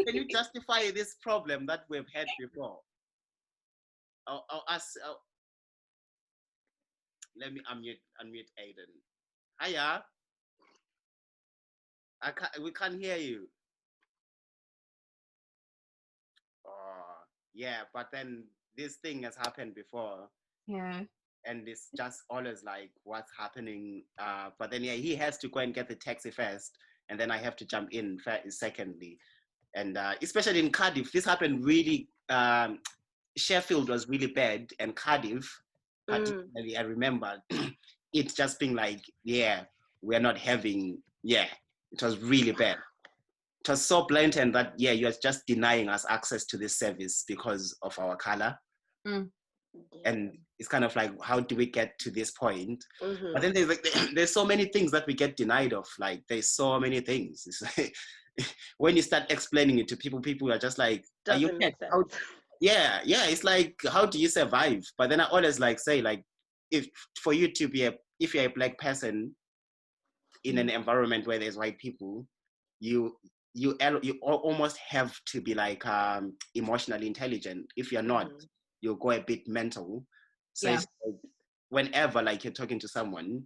can you justify this problem that we've had before? Let me unmute Aiden. Hiya. We can't hear you. Yeah, but then this thing has happened before. Yeah. And it's just always like, what's happening? But then, yeah, he has to go and get the taxi first, and then I have to jump in secondly. And especially in Cardiff, this happened really, Sheffield was really bad, and Cardiff, particularly, I remember it just being like, yeah, we're not having, yeah, it was really bad. It was so blatant that, yeah, you're just denying us access to this service because of our color. And it's kind of like, how do we get to this point? But then there's so many things that we get denied of. Like, there's so many things. It's like, when you start explaining it to people are just like, are you make sense. yeah, it's like, how do you survive? But then I always like say, like, if you're a black person in an environment where there's white people, you almost have to be like emotionally intelligent. If you're not, you'll go a bit mental. So it's like, whenever like you're talking to someone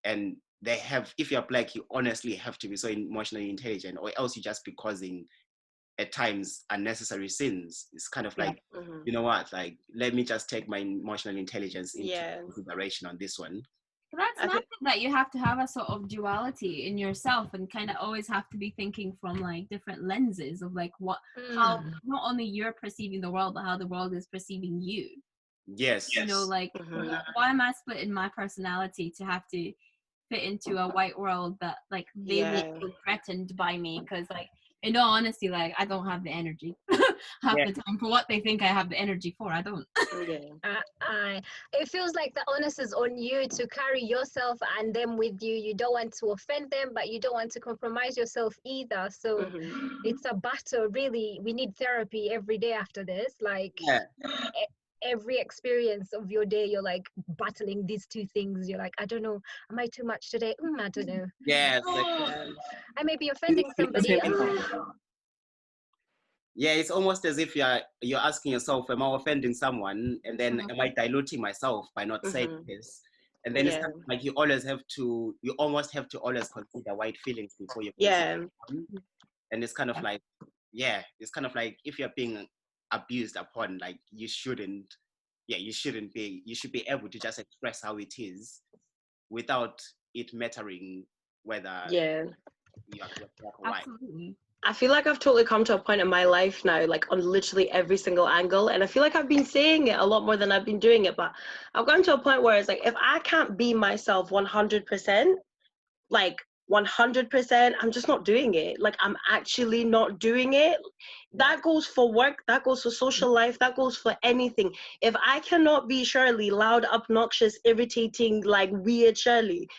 and if you're black, you honestly have to be so emotionally intelligent, or else you just be causing at times unnecessary sins. It's kind of like, you know what, like, let me just take my emotional intelligence into consideration on this one. That's massive that you have to have a sort of duality in yourself and kind of always have to be thinking from like different lenses of like how not only you're perceiving the world, but how the world is perceiving you. Yes. You know, like, why am I splitting my personality to have to fit into a white world that like they may feel threatened by me? Because like, in all honesty, like, I don't have the energy half the time for what they think I have the energy for. I don't. It feels like the onus is on you to carry yourself and them with you. You don't want to offend them, but you don't want to compromise yourself either. So it's a battle, really. We need therapy every day after this. Like, every experience of your day, you're like battling these two things. You're like, I don't know, am I too much today? I don't know. Yes. I may be offending somebody. Yeah, it's almost as if you're asking yourself, am I offending someone? And then am I diluting myself by not saying this? And then it's kind of like you almost have to always consider white feelings before you consider them. And it's kind of like, it's kind of like if you're being abused upon, like, you should be able to just express how it is without it mattering whether you're black or white. Absolutely. I feel like I've totally come to a point in my life now, like on literally every single angle. And I feel like I've been saying it a lot more than I've been doing it. But I've gotten to a point where it's like, if I can't be myself 100%, like 100%, I'm just not doing it. Like, I'm actually not doing it. That goes for work, that goes for social life, that goes for anything. If I cannot be Shirley, loud, obnoxious, irritating, like weird Shirley,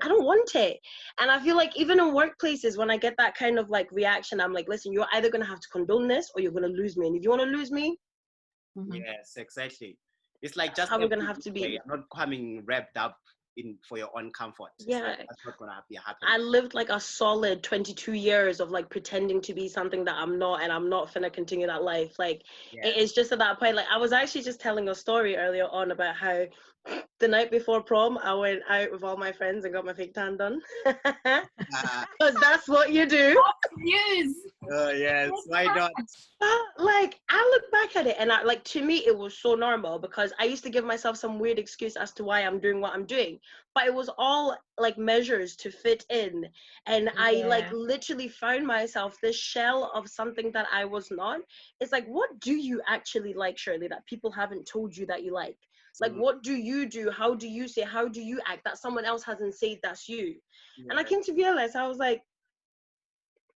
I don't want it. And I feel like even in workplaces, when I get that kind of like reaction, I'm like, listen, you're either going to have to condone this or you're going to lose me. And if you want to lose me, yes, exactly. It's like, just how we're going to have to be. I'm not coming wrapped up for your own comfort. Yeah, like, that's not gonna be happening. I lived like a solid 22 years of like pretending to be something that I'm not, and I'm not finna continue that life. Like, it's just at that point. Like, I was actually just telling a story earlier on about how the night before prom, I went out with all my friends and got my fake tan done. Because that's what you do. Yes. Yes, why not? like, I look back at it and I, like, to me, it was so normal because I used to give myself some weird excuse as to why I'm doing what I'm doing. But it was all like measures to fit in. And I like literally found myself this shell of something that I was not. It's like, what do you actually like, Shirley, that people haven't told you that you like? Like, what do you do? How do you say? How do you act that someone else hasn't said that's you? And I came to realize, I was like,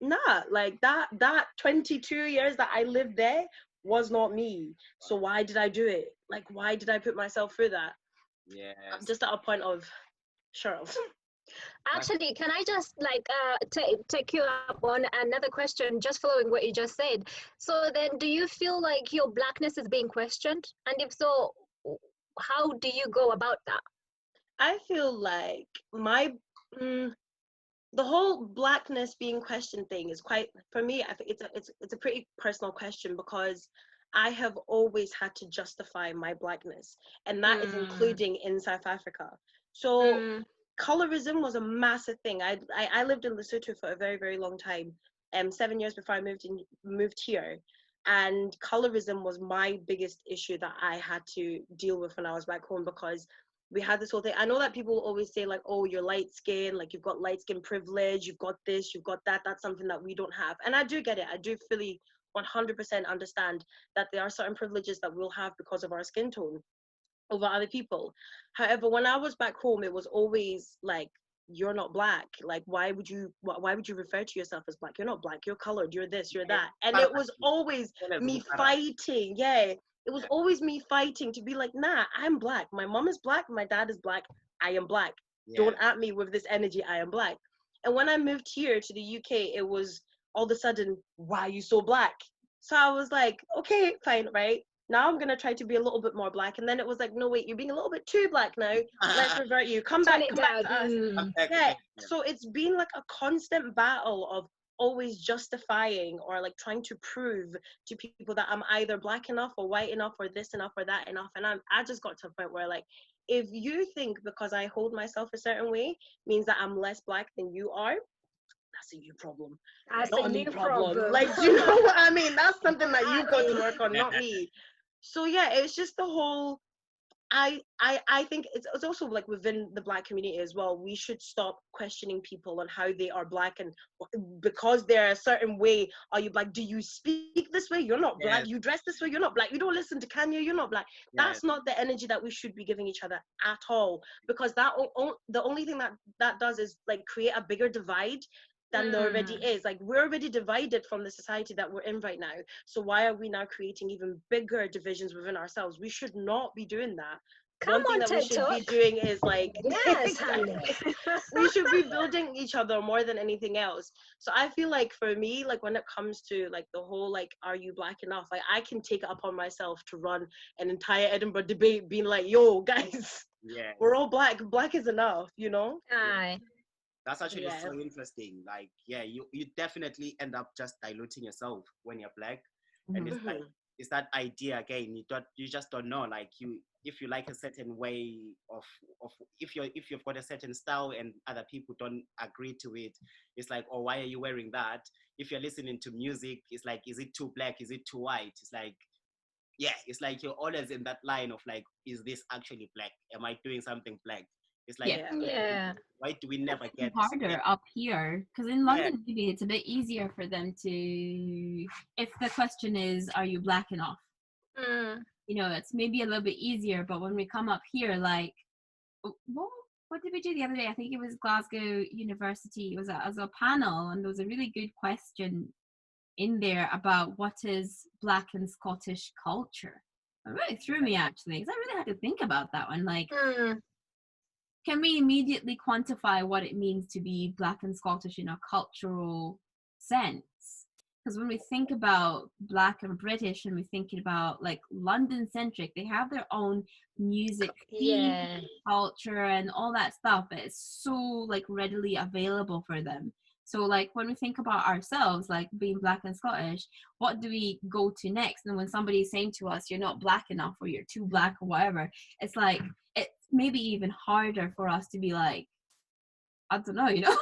nah, like that 22 years that I lived there was not me. So why did I do it? Like, why did I put myself through that? I'm just at a point of, Charles. Actually, can I just like take you up on another question, just following what you just said? So then, do you feel like your blackness is being questioned? And if so, how do you go about that? I feel like my the whole blackness being questioned thing is quite, for me, I think it's a pretty personal question, because I have always had to justify my blackness, and that is including in South Africa. So colorism was a massive thing. I lived in Lesotho for a very, very long time, 7 years before I moved here, and colorism was my biggest issue that I had to deal with when I was back home, because we had this whole thing. I know that people always say like, oh, you're light skin, like you've got light skin privilege, you've got this, you've got that. That's something that we don't have. And I do get it. I do fully 100% understand that there are certain privileges that we'll have because of our skin tone over other people. However, when I was back home, it was always like, you're not black. Like, why would you refer to yourself as black? You're not black, you're colored, you're this, you're that. And it was always me fighting. It was always me fighting to be like, nah, I'm black. My mom is black, my dad is black, I am black. Don't at me with this energy, I am black. And when I moved here to the UK, it was all of a sudden, why are you so black? So I was like, okay, fine, right? Now I'm gonna try to be a little bit more black. And then it was like, no, wait, you're being a little bit too black now. Let's revert you. Come back to us. Yeah. So it's been like a constant battle of always justifying or like trying to prove to people that I'm either black enough or white enough or this enough or that enough. And I just got to a point where, like, if you think because I hold myself a certain way means that I'm less black than you are, that's a you problem. That's not a me new problem. Like, do you know what I mean? That's something that you've got to work on, not me. So yeah, it's just the whole, I think it's also like within the black community as well, we should stop questioning people on how they are black, and because they're a certain way, are you black? Do you speak this way? You're not black. You dress this way? You're not black. You don't listen to Kanye? You're not black. That's not the energy that we should be giving each other at all, because that the only thing that does is like create a bigger divide than there already is. Like, we're already divided from the society that we're in right now. So why are we now creating even bigger divisions within ourselves? We should not be doing that. One thing that we should be doing is like, we should be building each other more than anything else. So I feel like for me, like when it comes to like the whole like, are you black enough? Like, I can take it upon myself to run an entire Edinburgh debate being like, yo guys, we're all black. Black is enough, you know? Aye. That's actually so interesting. Like, you definitely end up just diluting yourself when you're black, and it's like, it's that idea again. You just don't know. Like, if you like a certain way of if you've got a certain style and other people don't agree to it, it's like, oh, why are you wearing that? If you're listening to music, it's like, is it too black? Is it too white? It's like, it's like you're always in that line of like, is this actually black? Am I doing something black? It's like, why do we never get harder up here? Because in London, maybe it's a bit easier for them to, if the question is, are you black enough? You know, it's maybe a little bit easier. But when we come up here, like, what did we do the other day? I think it was Glasgow University. It was a panel, and there was a really good question in there about what is Black and Scottish culture. It really threw me, actually, because I really had to think about that one. Like, can we immediately quantify what it means to be Black and Scottish in a cultural sense? Because when we think about Black and British, and we're thinking about like London-centric, they have their own music, culture, and all that stuff. But it's so like readily available for them. So like when we think about ourselves, like being Black and Scottish, what do we go to next? And when somebody's saying to us, you're not black enough, or you're too black, or whatever, it's like, it's maybe even harder for us to be like, I don't know, you know?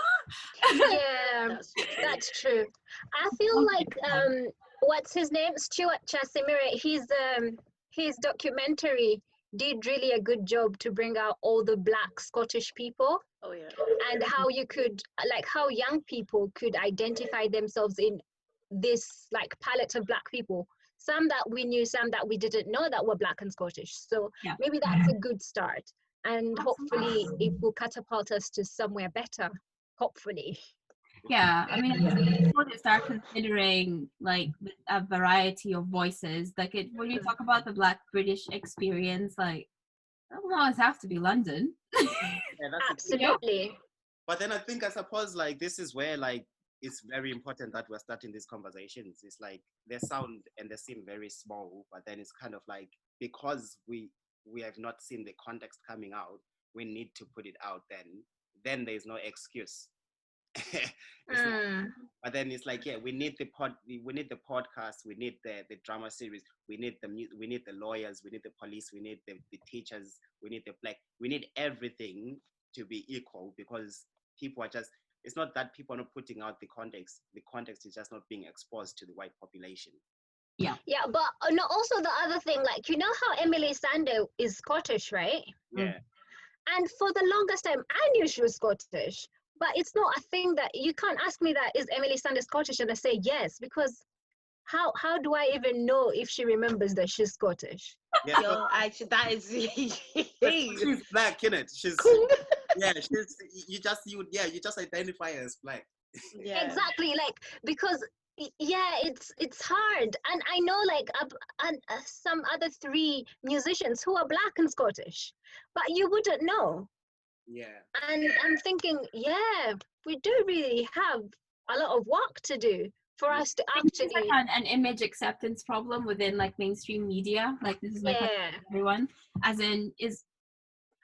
That's true. I feel like what's his name? Stuart Chasimire. His documentary did really a good job to bring out all the Black Scottish people. Oh yeah. And how you could, like, how young people could identify themselves in this like palette of Black people. Some that we knew, some that we didn't know that were Black and Scottish. So maybe that's a good start. And hopefully it will catapult us to somewhere better. Hopefully. Yeah, I mean, people to start considering like a variety of voices. Like when you talk about the Black British experience, like it doesn't always have to be London. Absolutely. But then I suppose like this is where like it's very important that we're starting these conversations. It's like they sound and they seem very small, but then it's kind of like because we have not seen the context coming out, we need to put it out. Then there's no excuse. But then it's like, yeah, we need the podcast, we need the drama series, we need the lawyers, we need the police, we need the teachers, we need we need everything to be equal, because people are just, it's not that people are not putting out the context is just not being exposed to the white population. Yeah, but no, also the other thing, like, you know how Emily Sandé is Scottish, right? Yeah. And for the longest time I knew she was Scottish. But it's not a thing that you can't ask me that, is Emily Sandé Scottish? And I say yes, because how do I even know if she remembers that she's Scottish? Yeah, Yo, actually, that is she's Black, innit? She's you just identify as Black. Yeah. Exactly, like, because it's hard. And I know like some other 3 musicians who are Black and Scottish, but you wouldn't know. Yeah. And I'm thinking, yeah, we do really have a lot of work to do for us to actually. It's like an image acceptance problem within like mainstream media. Like this is my question to everyone. As in,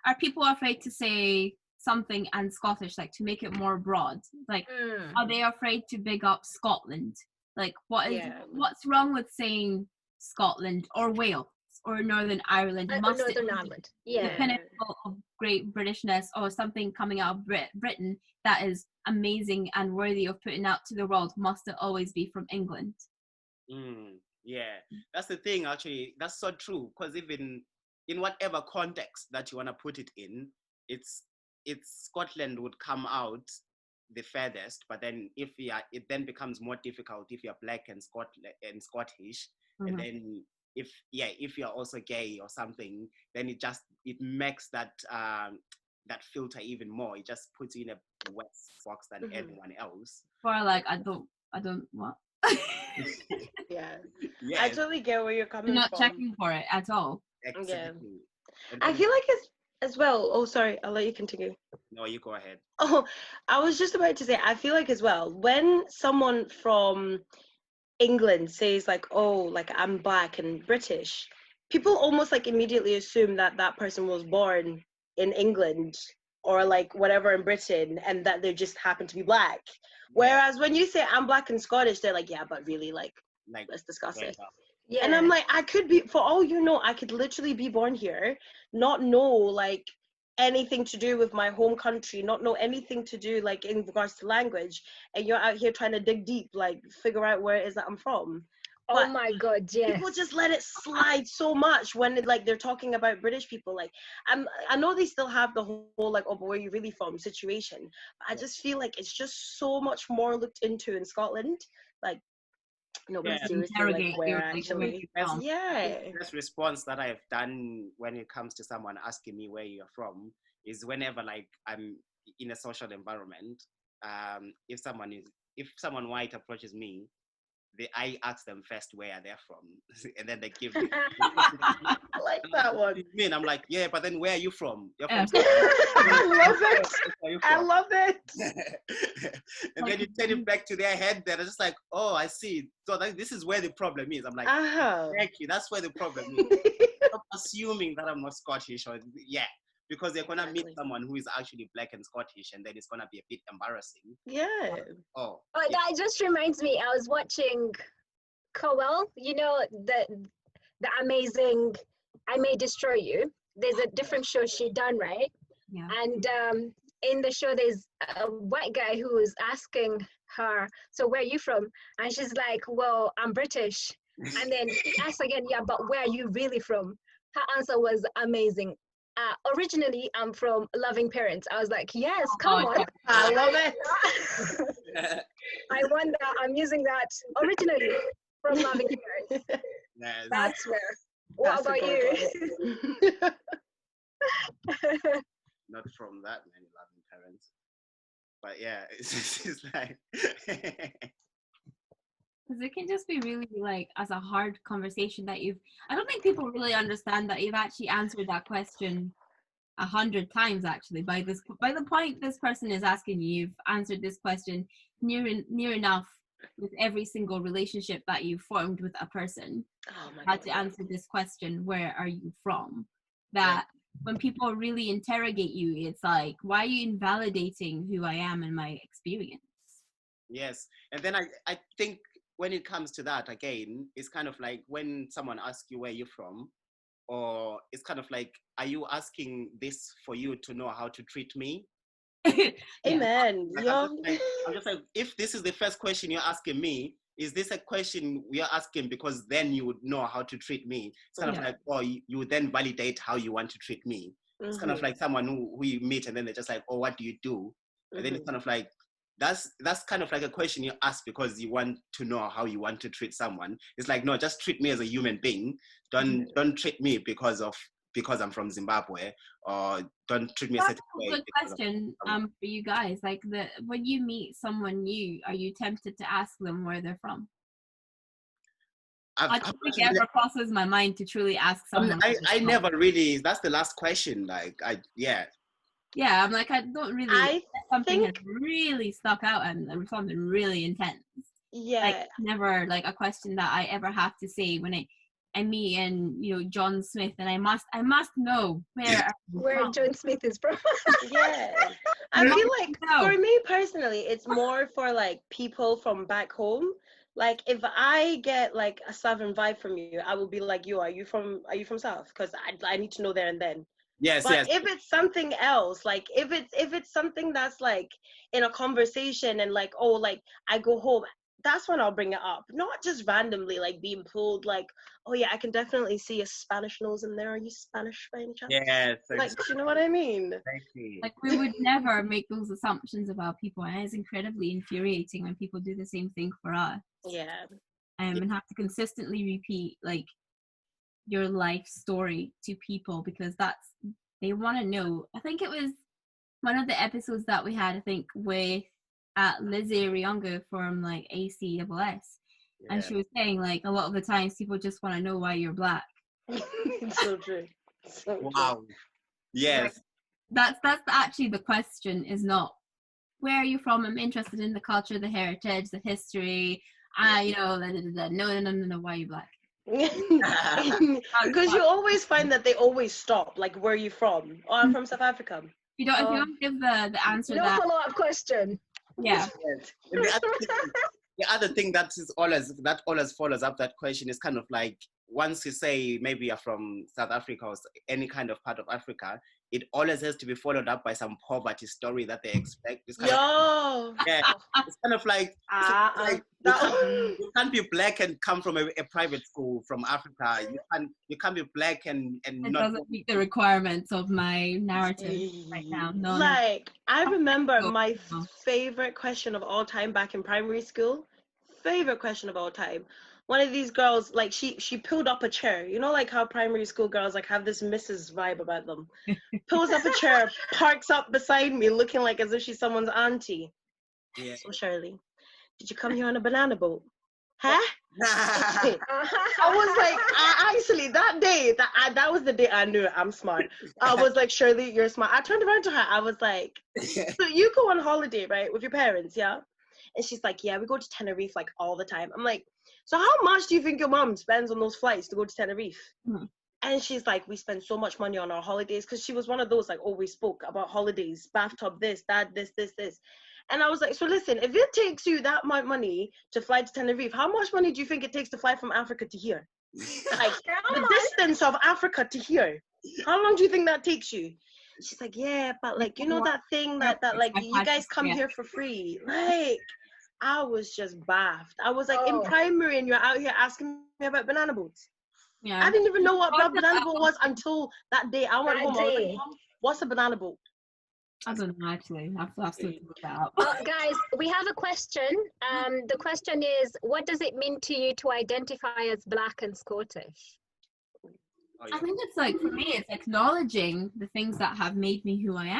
are people afraid to say something and Scottish, like to make it more broad? Like, are they afraid to big up Scotland? Like, what's wrong with saying Scotland or Wales or Northern Ireland? Northern Ireland, the pinnacle of great Britishness, or something coming out of Britain that is amazing and worthy of putting out to the world, must it always be from England? Yeah, that's the thing, actually. That's so true, because even in whatever context that you want to put it in, it's Scotland would come out the furthest, but then it then becomes more difficult if you're Black and Scottish, and then if you're also gay or something, then it makes that filter even more. It just puts you in a worse box than everyone else. Or like, I don't what? Yeah. I totally get where you're coming from. Not checking for it at all. Exactly. Yeah. I feel like it's as well. Oh, sorry, I'll let you continue. No, you go ahead. Oh, I was just about to say, I feel like as well, when someone from England says like, oh, like I'm Black and British, people almost like immediately assume that that person was born in England or like whatever in Britain, and that they just happen to be Black. Whereas when you say I'm Black and Scottish, they're like, yeah, but really, like let's discuss it. Yeah. And I'm like, I could be, for all you know, I could literally be born here, not know like anything to do with my home country, not know anything to do like in regards to language, and you're out here trying to dig deep, like figure out where it is that I'm from. But oh my God, yes. People just let it slide so much when like they're talking about British people. Like I know they still have the whole like, oh, but where are you really from situation. But I just feel like it's just so much more looked into in Scotland. Like, no, but seriously, like where actually. The best response that I've done when it comes to someone asking me where you're from is whenever like I'm in a social environment, if someone white approaches me, I ask them first where they're from, and then they give me. I like that one. I'm like, yeah, but then where are you from? You're from. I love it. I love it. And then you turn it back to their head. They're just like, oh, I see. So this is where the problem is. I'm like, exactly. That's where the problem is. Stop assuming that I'm not Scottish, or because they're gonna meet someone who is actually Black and Scottish, and then it's gonna be a bit embarrassing. Yeah. That just reminds me. I was watching Cowell. You know the amazing I May Destroy You. There's a different show she done, right? Yeah. And in the show, there's a white guy who is asking her, so where are you from? And she's like, well, I'm British. And then he asks again, yeah, but where are you really from? Her answer was amazing. Originally, I'm from Loving Parents. I was like, yes, come on. I love it. I wonder, I'm using that originally from Loving Parents. Yes. That's where. What about you? Not from that many Loving Parents. But yeah, it's like... Because it can just be really like as a hard conversation that I don't think people really understand that you've actually answered that question 100 times actually. By the point this person is asking you, you've answered this question near enough with every single relationship that you've formed with a person. Oh my Had to answer this question, where are you from? That when people really interrogate you, it's like, why are you invalidating who I am and my experience? Yes. And then I think when it comes to that, again, it's kind of like when someone asks you where you're from, or it's kind of like, are you asking this for you to know how to treat me? Amen. Like, I'm just like, if this is the first question you're asking me, is this a question we are asking because then you would know how to treat me? It's kind of like, oh, you would then validate how you want to treat me. It's kind of like someone who you meet and then they're just like, oh, what do you do? And then it's kind of like, that's kind of like a question you ask because you want to know how you want to treat someone. It's like, no, just treat me as a human being. Don't treat me because I'm from Zimbabwe, or don't treat me a certain way. That's a good question for you guys. Like, when you meet someone new, are you tempted to ask them where they're from? I don't think it ever crosses my mind to truly ask someone. I never really. That's the last question. Like, Yeah, I'm like, I don't really. Something has really stuck out and something really intense. Yeah. Like, never like a question that I ever have to say when I meet John Smith, and I must know where John Smith is from. Yeah. I feel like for me personally, it's more for like people from back home. Like if I get like a Southern vibe from you, I will be like, "Yo, are you from South?" Because I need to know there and then. Yes, but yes. If it's something else, like if it's something that's like in a conversation and like, oh, like I go home, that's when I'll bring it up. Not just randomly like being pulled like, oh yeah, I can definitely see a Spanish nose in there. Are you Spanish by any chance? Yes. Like, do you know what I mean? Exactly. Like, we would never make those assumptions about people, and it's incredibly infuriating when people do the same thing for us. Yeah. And have to consistently repeat like your life story to people because they want to know. I think it was one of the episodes that we had, I think, with Lizzie Riongo from like ACSS, and she was saying like a lot of the times people just want to know why you're Black. It's so true. Wow. True. Yes. Like, that's actually the question, is not where are you from. I'm interested in the culture, the heritage, the history. No, why are you Black? Because you always find that they always stop. Like, where are you from? Oh, I'm from South Africa. If you don't give the answer, no follow-up question. Yeah. The other thing that always follows up that question is kind of like, once you say maybe you're from South Africa or any kind of part of Africa, it always has to be followed up by some poverty story that they expect. It's kind it's kind of like, you can't be Black and come from a private school from Africa. You can't be Black and it not doesn't meet the requirements of my narrative right now. No, like I remember my favorite question of all time back in primary school. Favorite question of all time. One of these girls, like she pulled up a chair. You know, like how primary school girls like have this Mrs. vibe about them. Pulls up a chair, parks up beside me, looking like as if she's someone's auntie. Yeah. So Shirley, did you come here on a banana boat? Huh? I was like, actually that day, that was the day I knew I'm smart. I was like, Shirley, you're smart. I turned around to her. I was like, so you go on holiday, right, with your parents, yeah? And she's like, yeah, we go to Tenerife like all the time. I'm like, so how much do you think your mom spends on those flights to go to Tenerife? Mm-hmm. And she's like, we spend so much money on our holidays, because she was one of those like always spoke about holidays, bathtub this, that, this. And I was like, so listen, if it takes you that much money to fly to Tenerife, how much money do you think it takes to fly from Africa to here? Like the distance of Africa to here. How long do you think that takes you? She's like, yeah, but like, you know that thing that like you guys come here for free. Like, I was just baffed. I was like in primary and you're out here asking me about banana boats. Yeah. I didn't even know what a banana boat was until that day. I went home. I was like, Mom, what's a banana boat? I don't know, actually. I have to look that up. Guys, we have a question. The question is, what does it mean to you to identify as Black and Scottish? I think it's like, for me, it's acknowledging the things that have made me who I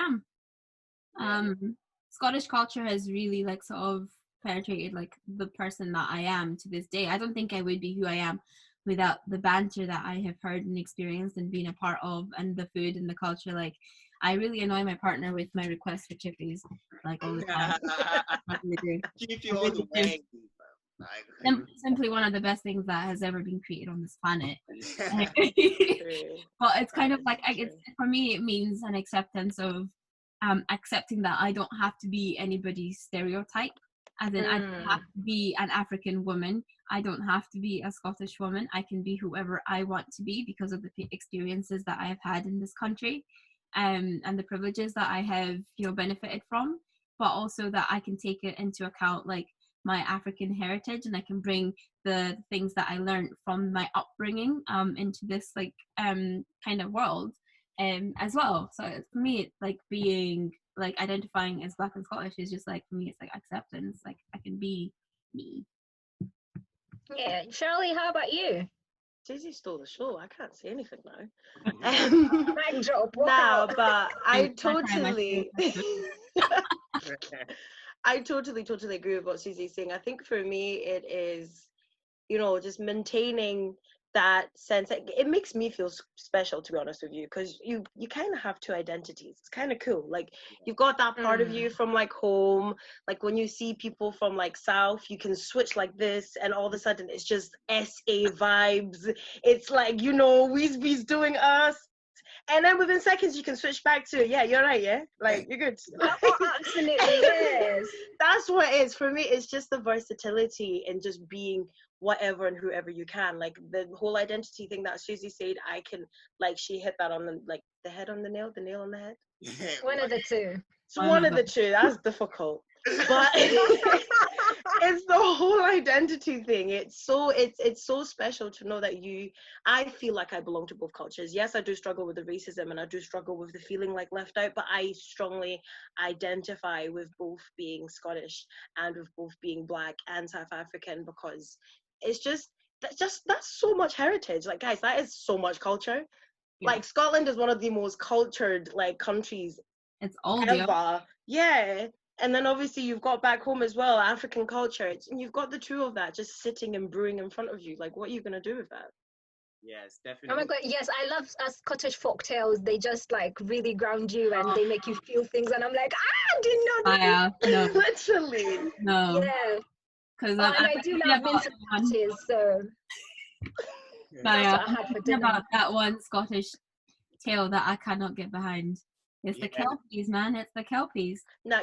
am. Scottish culture has really like sort of penetrated like the person that I am to this day. I don't think I would be who I am without the banter that I have heard and experienced and been a part of, and the food and the culture. Like, I really annoy my partner with my requests for chippies, like all the time. I really do. Keep you all the way. Simply one of the best things that has ever been created on this planet. But it's kind of like, for me, it means an acceptance of accepting that I don't have to be anybody's stereotype. As in, I don't have to be an African woman. I don't have to be a Scottish woman. I can be whoever I want to be because of the experiences that I have had in this country, and the privileges that I have, benefited from. But also that I can take it into account, like my African heritage, and I can bring the things that I learned from my upbringing into this like kind of world as well. So for me, it's like being like identifying as Black and Scottish is just like, for me, it's like acceptance. Like, I can be me. Yeah, Shirley, how about you? Daisy stole the show. I can't say anything now. Mic drop. No, but I totally I totally agree with what Susie's saying. I think for me it is, just maintaining that sense. It makes me feel special, to be honest with you, because you kind of have two identities. It's kind of cool. Like, you've got that part of you from like home, like when you see people from like South, you can switch like this and all of a sudden it's just SA vibes. It's like, Weezy's doing us. And then within seconds, you can switch back to, yeah, you're right, yeah? Like, you're good. Absolutely, yes. That's what it is. For me, it's just the versatility and just being whatever and whoever you can. Like, the whole identity thing that Susie said, I can, like, she hit that on the head on the nail on the head. One of the two. It's one of the two. That's difficult. But it's the whole identity thing. It's so special to know that I feel like I belong to both cultures. Yes, I do struggle with the racism and I do struggle with the feeling like left out, but I strongly identify with both being Scottish and with both being Black and South African, because it's that's so much heritage. Like, guys, that is so much culture. Yeah. Like, Scotland is one of the most cultured like countries ever. Yeah. And then obviously you've got back home as well, African culture, and you've got the two of that just sitting and brewing in front of you. Like, what are you going to do with that? Yes, definitely. Oh my God, yes, I love Scottish folk tales. They just like really ground you and they make you feel things. And I'm like, I did not know. Literally. No. Yeah. And I do love mince parties, so that's what I had for dinner. About that one Scottish tale that I cannot get behind. It's the Kelpies, man. It's the Kelpies. Now,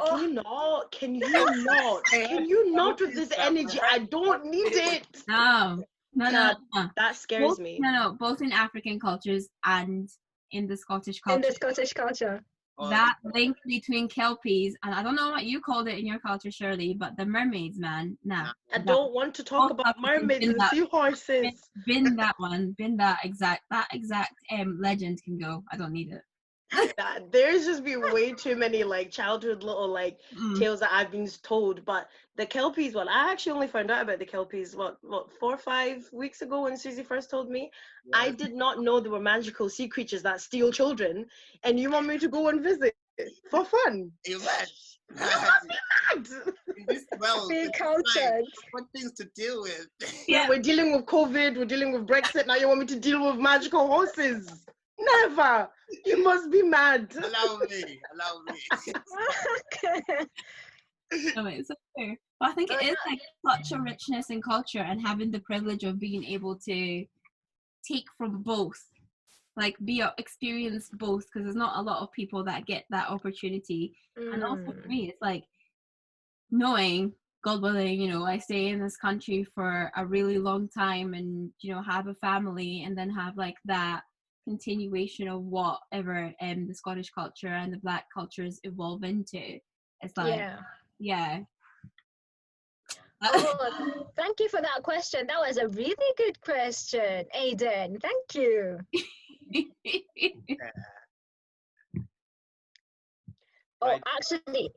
can you not with this energy? I don't need it. No. That scares me. No, both in African cultures and in the Scottish culture. In the Scottish culture. That link between Kelpies, and I don't know what you called it in your culture, Shirley, but the mermaids, man. Nah. I don't want to talk about mermaids and seahorses. Bin that exact legend can go. I don't need it. There's just been way too many like childhood little like tales that I've been told, but the Kelpies one, I actually only found out about the Kelpies what 4 or 5 weeks ago when Susie first told me. Yes. I did not know there were magical sea creatures that steal children, and you want me to go and visit for fun? You mad? Be cultured. What things to deal with? Yeah, we're dealing with COVID, we're dealing with Brexit, now you want me to deal with magical horses? Never. You must be mad. Allow me. No, it's so fair. But I think it is like such a richness in culture, and having the privilege of being able to take from both, like experience both, because there's not a lot of people that get that opportunity. And also for me, it's like knowing, God willing, I stay in this country for a really long time, and have a family, and then have like that continuation of whatever the Scottish culture and the Black cultures evolve into. It's like, yeah. Oh, thank you for that question. That was a really good question, Aiden. Thank you. Oh, actually,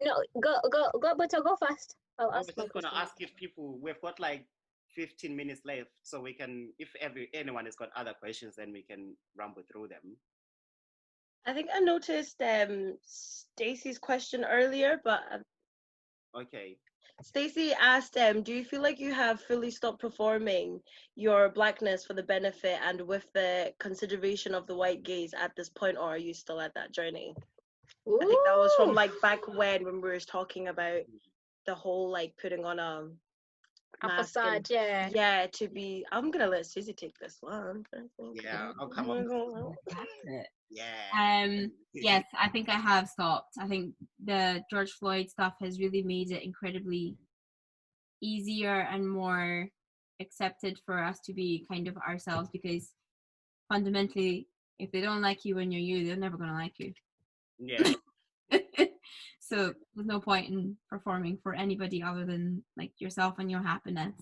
no, go, Butho, go fast. I was just going to ask if people, we've got like 15 minutes left, so we can, if anyone has got other questions, then we can rumble through them. I think I noticed Stacey's question earlier, but okay. Stacey asked, do you feel like you have fully stopped performing your Blackness for the benefit and with the consideration of the white gaze at this point, or are you still at that journey? Ooh. I think that was from like back when we were talking about the whole like putting on a facade, yeah, to be. I'm gonna let Susie take this one. Yeah, I'll come on. Yeah. Yes, I think I have stopped. I think the George Floyd stuff has really made it incredibly easier and more accepted for us to be kind of ourselves, because fundamentally, if they don't like you when you're you, they're never gonna like you. Yeah. So there's no point in performing for anybody other than like yourself and your happiness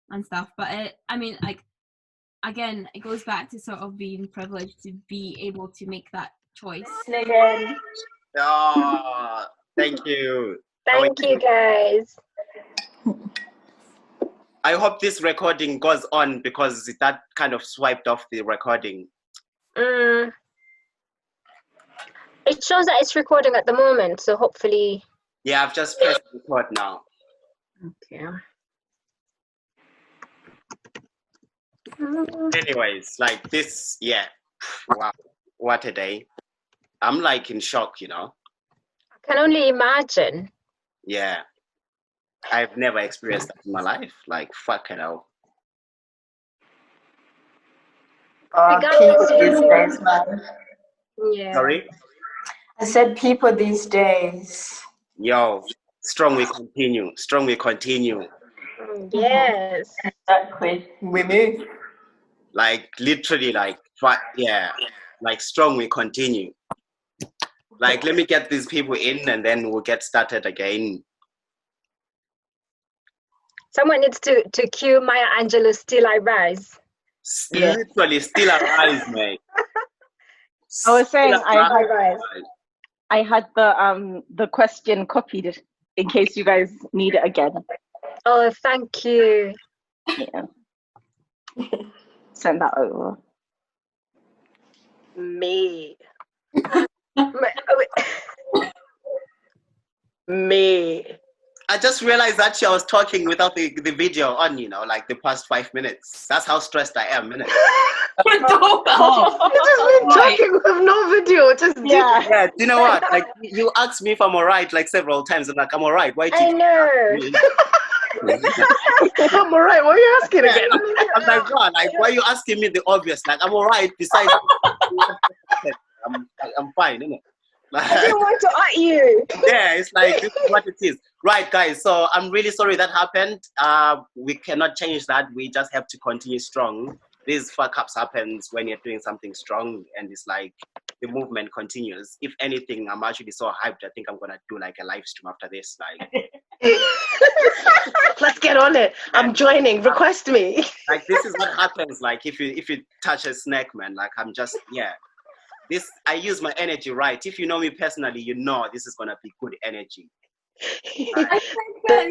and stuff. But I mean, like, again, it goes back to sort of being privileged to be able to make that choice. Oh, thank you. Thank you, guys. I hope this recording goes on, because that kind of swiped off the recording. It shows that it's recording at the moment, so hopefully. Yeah, I've just pressed record now. Okay. Anyways, like this, yeah. Wow, what a day. I'm like in shock, you know. I can only imagine. Yeah. I've never experienced that in my life. Like, fucking hell. People these days, man. Yeah. Sorry? I said people these days. Yo, strong we continue. Strong we continue. Yes. Exactly. We move. Like, literally, like, yeah. Like, strong we continue. Like, let me get these people in and then we'll get started again. Someone needs to cue Maya Angelou's Still I Rise. Literally, still arise, mate. I was saying I had the question copied in case you guys need it again. Oh, thank you. Yeah. Send that over. Me. Me. I just realized that I was talking without the video on, you know, like the past 5 minutes. That's how stressed I am, innit? You just been talking with no video. Just yeah. Do you know what? Like, you asked me if I'm alright like several times. I'm like, I'm alright. Why? I know. I'm alright. What are you asking again? I'm like, God, like, why are you asking me the obvious? Like, I'm alright. Besides, I'm fine, innit? Like, I didn't want to at you. Yeah, it's like, this is what it is. Right, guys, so I'm really sorry that happened. We cannot change that. We just have to continue strong. These fuck-ups happens when you're doing something strong, and it's like the movement continues. If anything, I'm actually so hyped. I think I'm going to do like a live stream after this. Like, let's get on it. I'm joining. Request me. Like, this is what happens. Like, if you touch a snake, man, like, I'm just, yeah. This, I use my energy right. If you know me personally, you know this is gonna be good energy.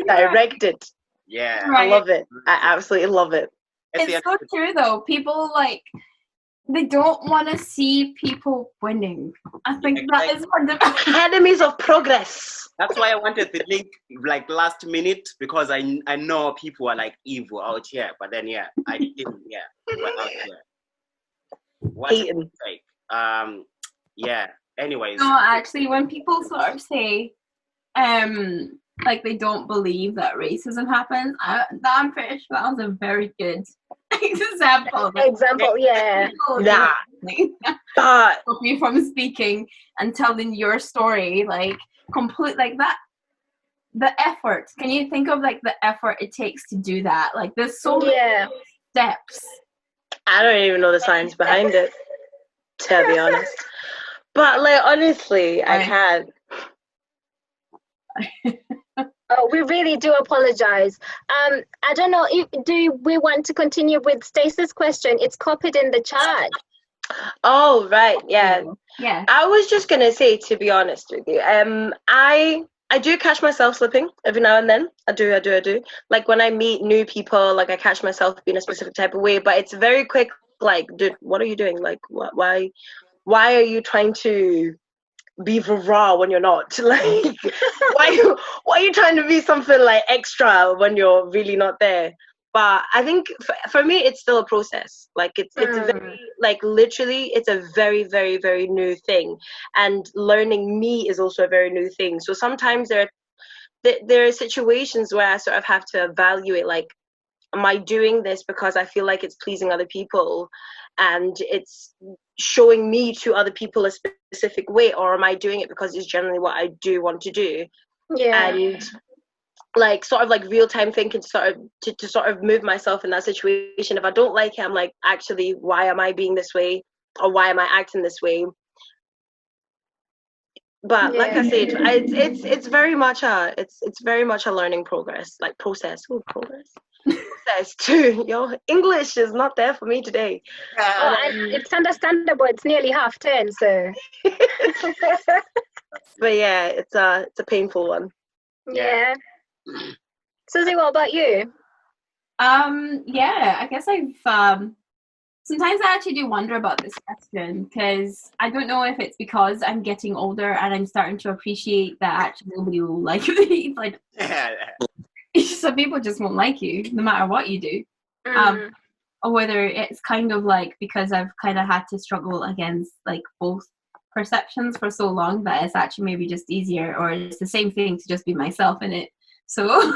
Directed. Yeah. Right. I love it. I absolutely love it. It's so true though. People like, they don't want to see people winning. I think that is fundamental. Enemies of progress. That's why I wanted the link like last minute, because I know people are like evil out here. But then I didn't. Yeah, we're out here. What a mistake. Yeah. Anyways. No, actually, when people sort of say, like they don't believe that racism happens, I'm pretty sure that was a very good example. Yeah. Stop me from speaking and telling your story, like complete, like that. The effort. Can you think of like the effort it takes to do that? Like there's so many steps. I don't even know the science behind it. to be honest. But like honestly, I can't. Oh, we really do apologize. I don't know if we want to continue with Stacey's question? It's copied in the chat. Oh right, yeah. Yeah. I was just gonna say, to be honest with you, I do catch myself slipping every now and then. I do. Like when I meet new people, like I catch myself being a specific type of way, but it's very quick. Like, dude, what are you doing? Like, why are you trying to be raw when you're not? Like, why are you trying to be something like extra when you're really not there? But I think for me, it's still a process. Like it's very, like literally, it's a very, very, very new thing. And learning me is also a very new thing. So sometimes there are situations where I sort of have to evaluate, like, am I doing this because I feel like it's pleasing other people and it's showing me to other people a specific way, or am I doing it because it's generally what I do want to do? Yeah. And like sort of like real time thinking to sort of move myself in that situation. If I don't like it, I'm like, actually, why am I being this way, or why am I acting this way? But like I said, it's very much a learning progress, like process. Oh, progress. Process too. Yo, English is not there for me today. Oh, it's understandable. It's nearly 10:30, so. But yeah, it's a painful one. Yeah. Susie, what about you? Yeah, I guess I've sometimes I actually do wonder about this question, because I don't know if it's because I'm getting older and I'm starting to appreciate that actually nobody will like me. Like, some people just won't like you no matter what you do. Or whether it's kind of like because I've kind of had to struggle against like both perceptions for so long that it's actually maybe just easier, or it's the same thing to just be myself in it. So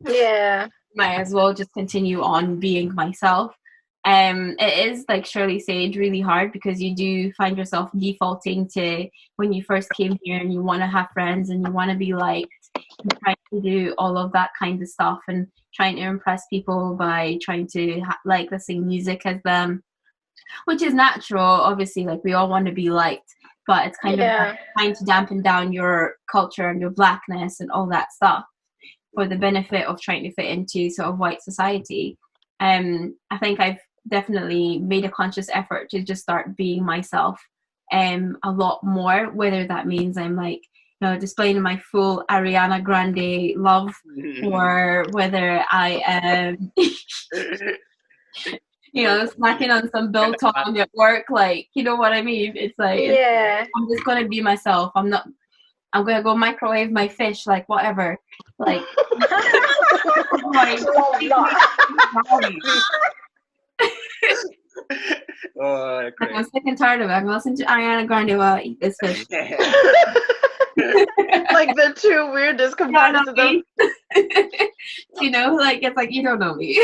yeah, might as well just continue on being myself. It is, like Shirley said, really hard because you do find yourself defaulting to when you first came here and you want to have friends and you want to be liked, and trying to do all of that kind of stuff and trying to impress people by trying to like the same music as them, which is natural. Obviously, like we all want to be liked, but it's kind of like trying to dampen down your culture and your blackness and all that stuff for the benefit of trying to fit into sort of white society. I think I've definitely made a conscious effort to just start being myself a lot more, whether that means I'm like, you know, displaying my full Ariana Grande love, or whether I am you know, snacking on some biltong at work, like, you know what I mean? It's like, I'm just gonna be myself. I'm gonna go microwave my fish, like whatever. Like, oh, like, I'm sick and tired of it. I'm gonna listen to Ariana Grande while I eat this fish. Like the two weirdest comparisons. You know, like it's like you don't know me.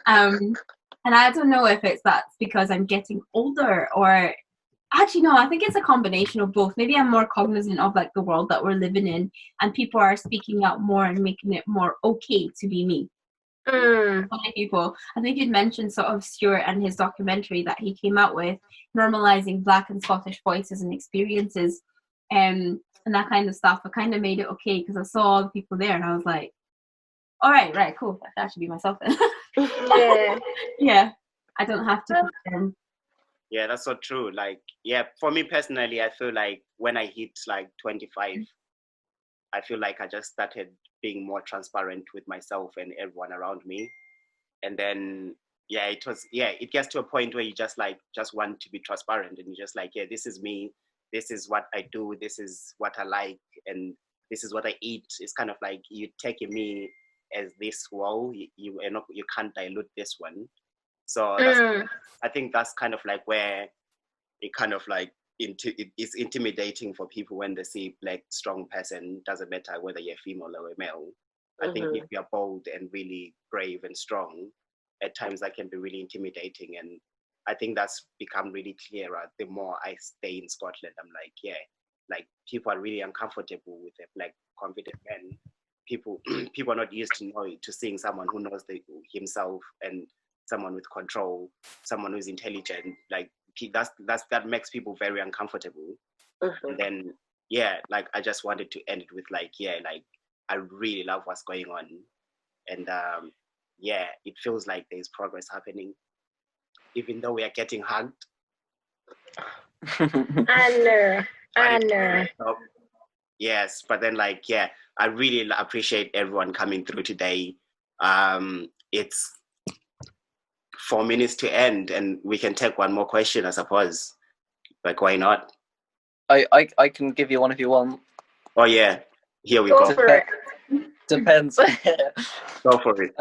And I don't know if that's because I'm getting older, or actually no, I think it's a combination of both. Maybe I'm more cognizant of like the world that we're living in, and people are speaking out more and making it more okay to be me. Many people, I think you'd mentioned sort of Stuart and his documentary that he came out with, normalizing Black and Scottish voices and experiences, and that kind of stuff. I kind of made it okay because I saw all the people there and I was like, all right, cool, that should be myself then. Yeah, I don't have to pretend. Yeah, that's so true. Like, yeah, for me personally, I feel like when I hit like 25, I feel like I just started being more transparent with myself and everyone around me. And then, it gets to a point where you just want to be transparent, and you're just like, yeah, this is me. This is what I do. This is what I like. And this is what I eat. It's kind of like you taking me as this wall. You can't dilute this one. So I think that's kind of like where it kind of like it's intimidating for people when they see Black strong person. Doesn't matter whether you're female or a male. I think if you're bold and really brave and strong, at times that can be really intimidating. And I think that's become really clearer the more I stay in Scotland. I'm like, like people are really uncomfortable with a Black confident man. People are not used to seeing someone who knows himself, and someone with control, someone who's intelligent. Like that makes people very uncomfortable. And then like I just wanted to end it with like like I really love what's going on, and it feels like there's progress happening, even though we are getting hugged. I know. Yes, but then like I really appreciate everyone coming through today. It's 4 minutes to end, and we can take one more question, I suppose. Like, why not? I can give you one if you want. Oh yeah, here we go. For it. Depends. Go for it.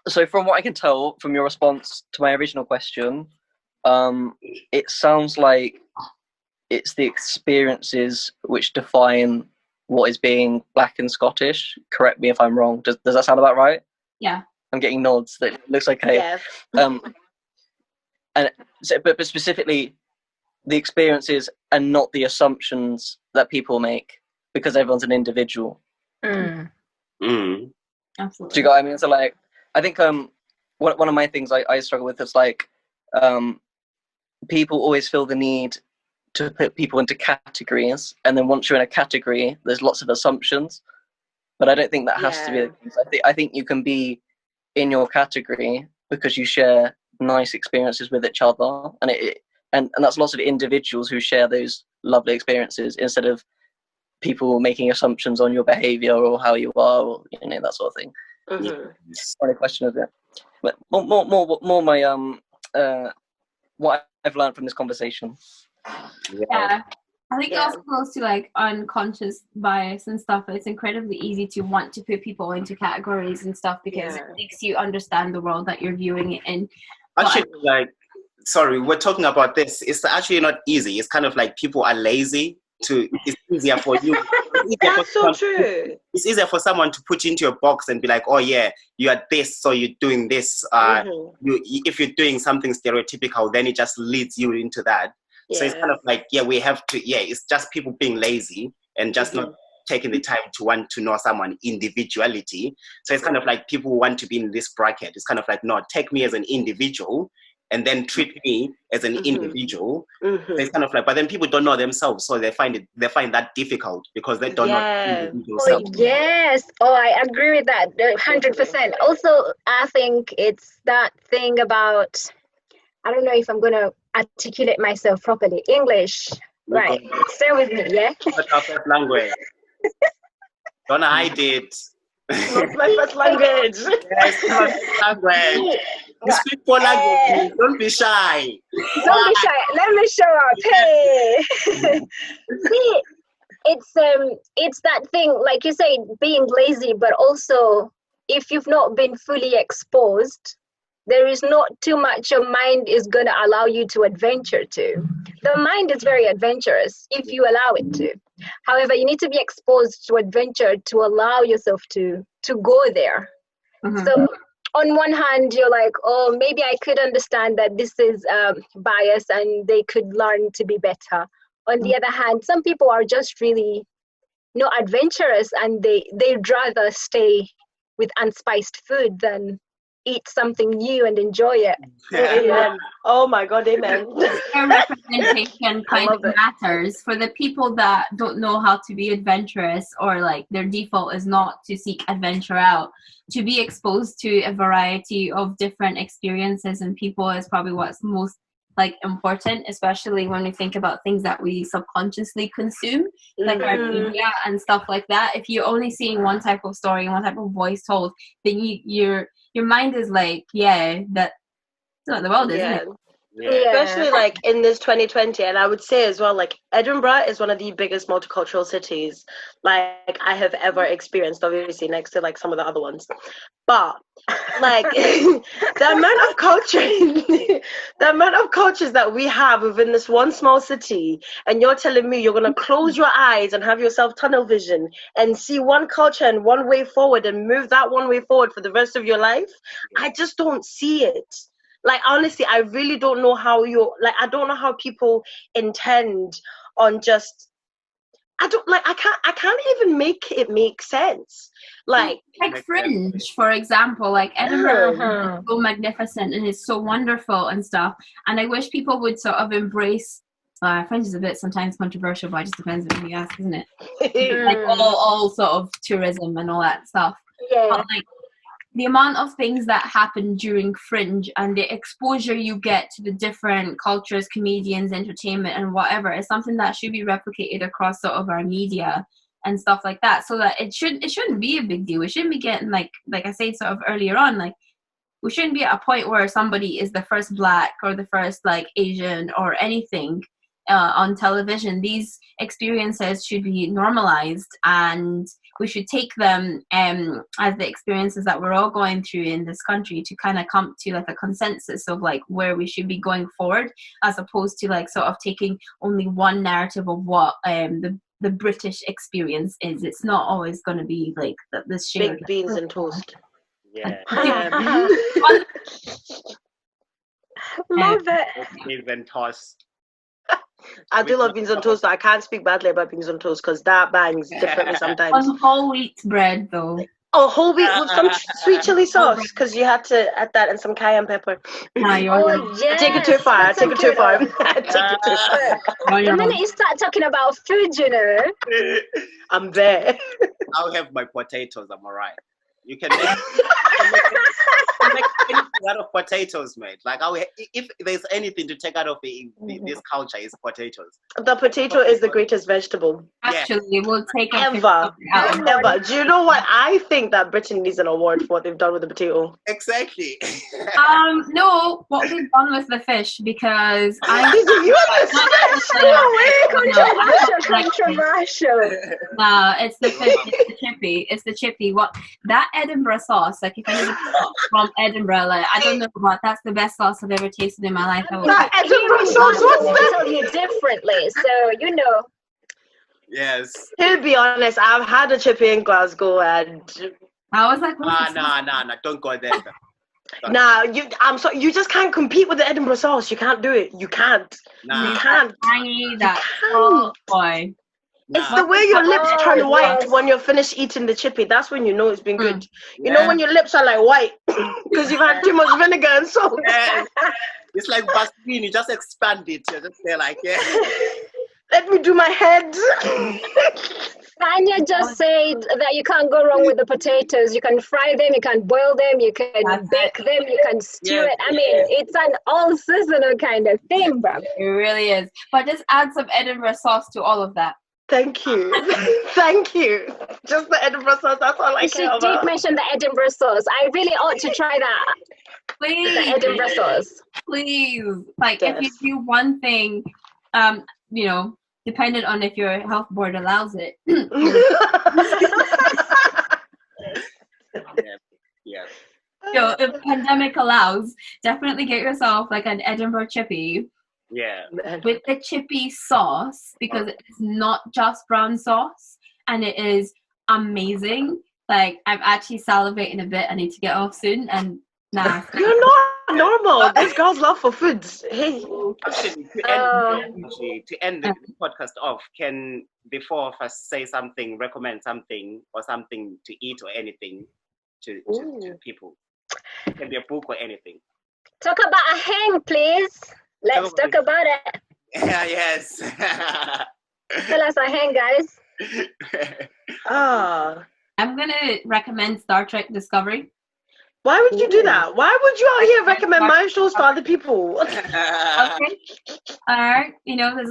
So from what I can tell from your response to my original question, it sounds like it's the experiences which define what is being Black and Scottish. Correct me if I'm wrong. Does that sound about right? Yeah. I'm getting nods. That looks okay. Yeah. And so, but specifically, the experiences and not the assumptions that people make, because everyone's an individual. Mm. Mm. Absolutely. Do you get what I mean? So like, I think one of my things I struggle with is like, people always feel the need to put people into categories, and then once you're in a category, there's lots of assumptions. But I don't think that has to be the case. I think you can be in your category because you share nice experiences with each other, and that's lots of individuals who share those lovely experiences, instead of people making assumptions on your behavior or how you are, or that sort of thing. It's not a question of it, but more my what I've learned from this conversation. Yeah, I think it also goes to like unconscious bias and stuff. It's incredibly easy to want to put people into categories and stuff because it makes you understand the world that you're viewing it in. Actually, sorry, we're talking about this. It's actually not easy. It's kind of like people are lazy. It's easier for you. That's so true. It's easier for someone to put you into a box and be like, oh yeah, you are this, so you're doing this. If you're doing something stereotypical, then it just leads you into that. So it's kind of like, we have to, it's just people being lazy and just not taking the time to want to know someone individuality. So it's kind of like people want to be in this bracket. It's kind of like, no, take me as an individual and then treat me as an individual. So it's kind of like, but then people don't know themselves, so they find that difficult because they don't know themselves. Yes. I agree with that 100%. Also, I think it's that thing about, I don't know if I'm gonna articulate myself properly. English, right? Stay with me, yeah. That's our first language. Don't hide it. Not my first language. Yes, my first language. You speak 4 languages. Don't be shy. Don't be shy. Let me show up. Hey. See, it's that thing, like you say, being lazy, but also if you've not been fully exposed, there is not too much your mind is going to allow you to adventure to. The mind is very adventurous if you allow it to. However, you need to be exposed to adventure to allow yourself to go there. So on one hand, you're like, oh, maybe I could understand that this is bias and they could learn to be better. On the other hand, some people are just really not adventurous and they'd rather stay with unspiced food than eat something new and enjoy it. Amen. Oh my God, amen. Representation kind of matters for the people that don't know how to be adventurous, or like their default is not to seek adventure out. To be exposed to a variety of different experiences and people is probably what's most like important, especially when we think about things that we subconsciously consume, like our media and stuff like that. If you're only seeing one type of story and one type of voice told, then your mind is like, that's not the world, isn't it? Especially like in this 2020, and I would say as well, like Edinburgh is one of the biggest multicultural cities like I have ever experienced, obviously next to like some of the other ones, but like the amount of cultures that we have within this one small city, and you're telling me you're gonna close your eyes and have yourself tunnel vision and see one culture and one way forward and move that one way forward for the rest of your life? I just don't see it. Like, honestly, I really don't know how I don't know how people intend on just I can't even make it make sense. Like Fringe, for example, like Edinburgh is so magnificent and it's so wonderful and stuff. And I wish people would sort of embrace. Fringe is a bit sometimes controversial, but it just depends on who you ask, isn't it? Like all sort of tourism and all that stuff. Yeah. But like the amount of things that happen during Fringe and the exposure you get to the different cultures, comedians, entertainment, and whatever is something that should be replicated across sort of our media and stuff like that, so that it shouldn't be a big deal. We shouldn't be getting like I said sort of earlier on, like we shouldn't be at a point where somebody is the first Black or the first like Asian or anything on television. These experiences should be normalized, and we should take them as the experiences that we're all going through in this country to kind of come to like a consensus of like where we should be going forward, as opposed to like sort of taking only one narrative of what the British experience is. It's not always going to be like this shared baked beans and toast. Yeah. Love it. Beans and toast. I do love beans on toast. I can't speak badly about beans on toast because that bangs differently sometimes. On whole wheat bread though. Oh, whole wheat with some sweet chili sauce, because you had to add that and some cayenne pepper. Yes. I take it too far. I take it too far. I take it too far. The minute you start talking about food, you know. I'm there. I'll have my potatoes. I'm alright. You can make anything out of potatoes, mate. Like, if there's anything to take out of this culture, it's potatoes. The potato is the greatest vegetable. Actually, we'll take ever. Do you know what? I think that Britain needs an award for what they've done with the potato. Exactly. No, what they've done with the fish, because Controversial. No, it's the fish. It's the chippy. It's the chippy. What that Edinburgh sauce? Like, if anybody from Edinburgh, like, I don't know what, that's the best sauce I've ever tasted in my life. That Edinburgh sauce, what's that? Tell you differently, so you know. Yes. To be honest, I've had a chippy in Glasgow, and I was like, nah, don't go there. Nah, I'm sorry, you just can't compete with the Edinburgh sauce. You can't do it. You can't. Nah. You can't. Tangy, that oh boy. It's the way your lips turn white when you're finished eating the chippy. That's when you know it's been good. You know when your lips are like white because you've had too much vinegar and salt. Yeah. It's like Vaseline. You just expand it. You're just there like, yeah. Let me do my head. Tanya just said that you can't go wrong with the potatoes. You can fry them, you can boil them, you can bake them, you can stew it. I mean, it's an all-seasonal kind of thing, bro. It really is. But just add some Edinburgh sauce to all of that. Thank you. Thank you. Just the Edinburgh sauce, that's all I care about. She did mention the Edinburgh sauce. I really ought to try that. Please. The Edinburgh sauce. Please. Like, Yes. if you do one thing, you know, dependent on if your health board allows it. Yeah. So if pandemic allows, definitely get yourself like an Edinburgh chippy. Yeah. With the chippy sauce, because it's not just brown sauce, and it is amazing. Like, I'm actually salivating a bit. I need to get off soon. And nah. You're not normal. This girl's love for foods. Hey. Actually, to end the podcast off, can the four of us say something, recommend something, or something to eat or anything to people? It can be a book or anything. Talk about a hang, please. Let's talk about it. Yeah, yes. Tell us a hang, guys. I'm going to recommend Star Trek Discovery. Why would you do that? Why would you out here recommend my shows to other people? Okay. Alright, you know, there's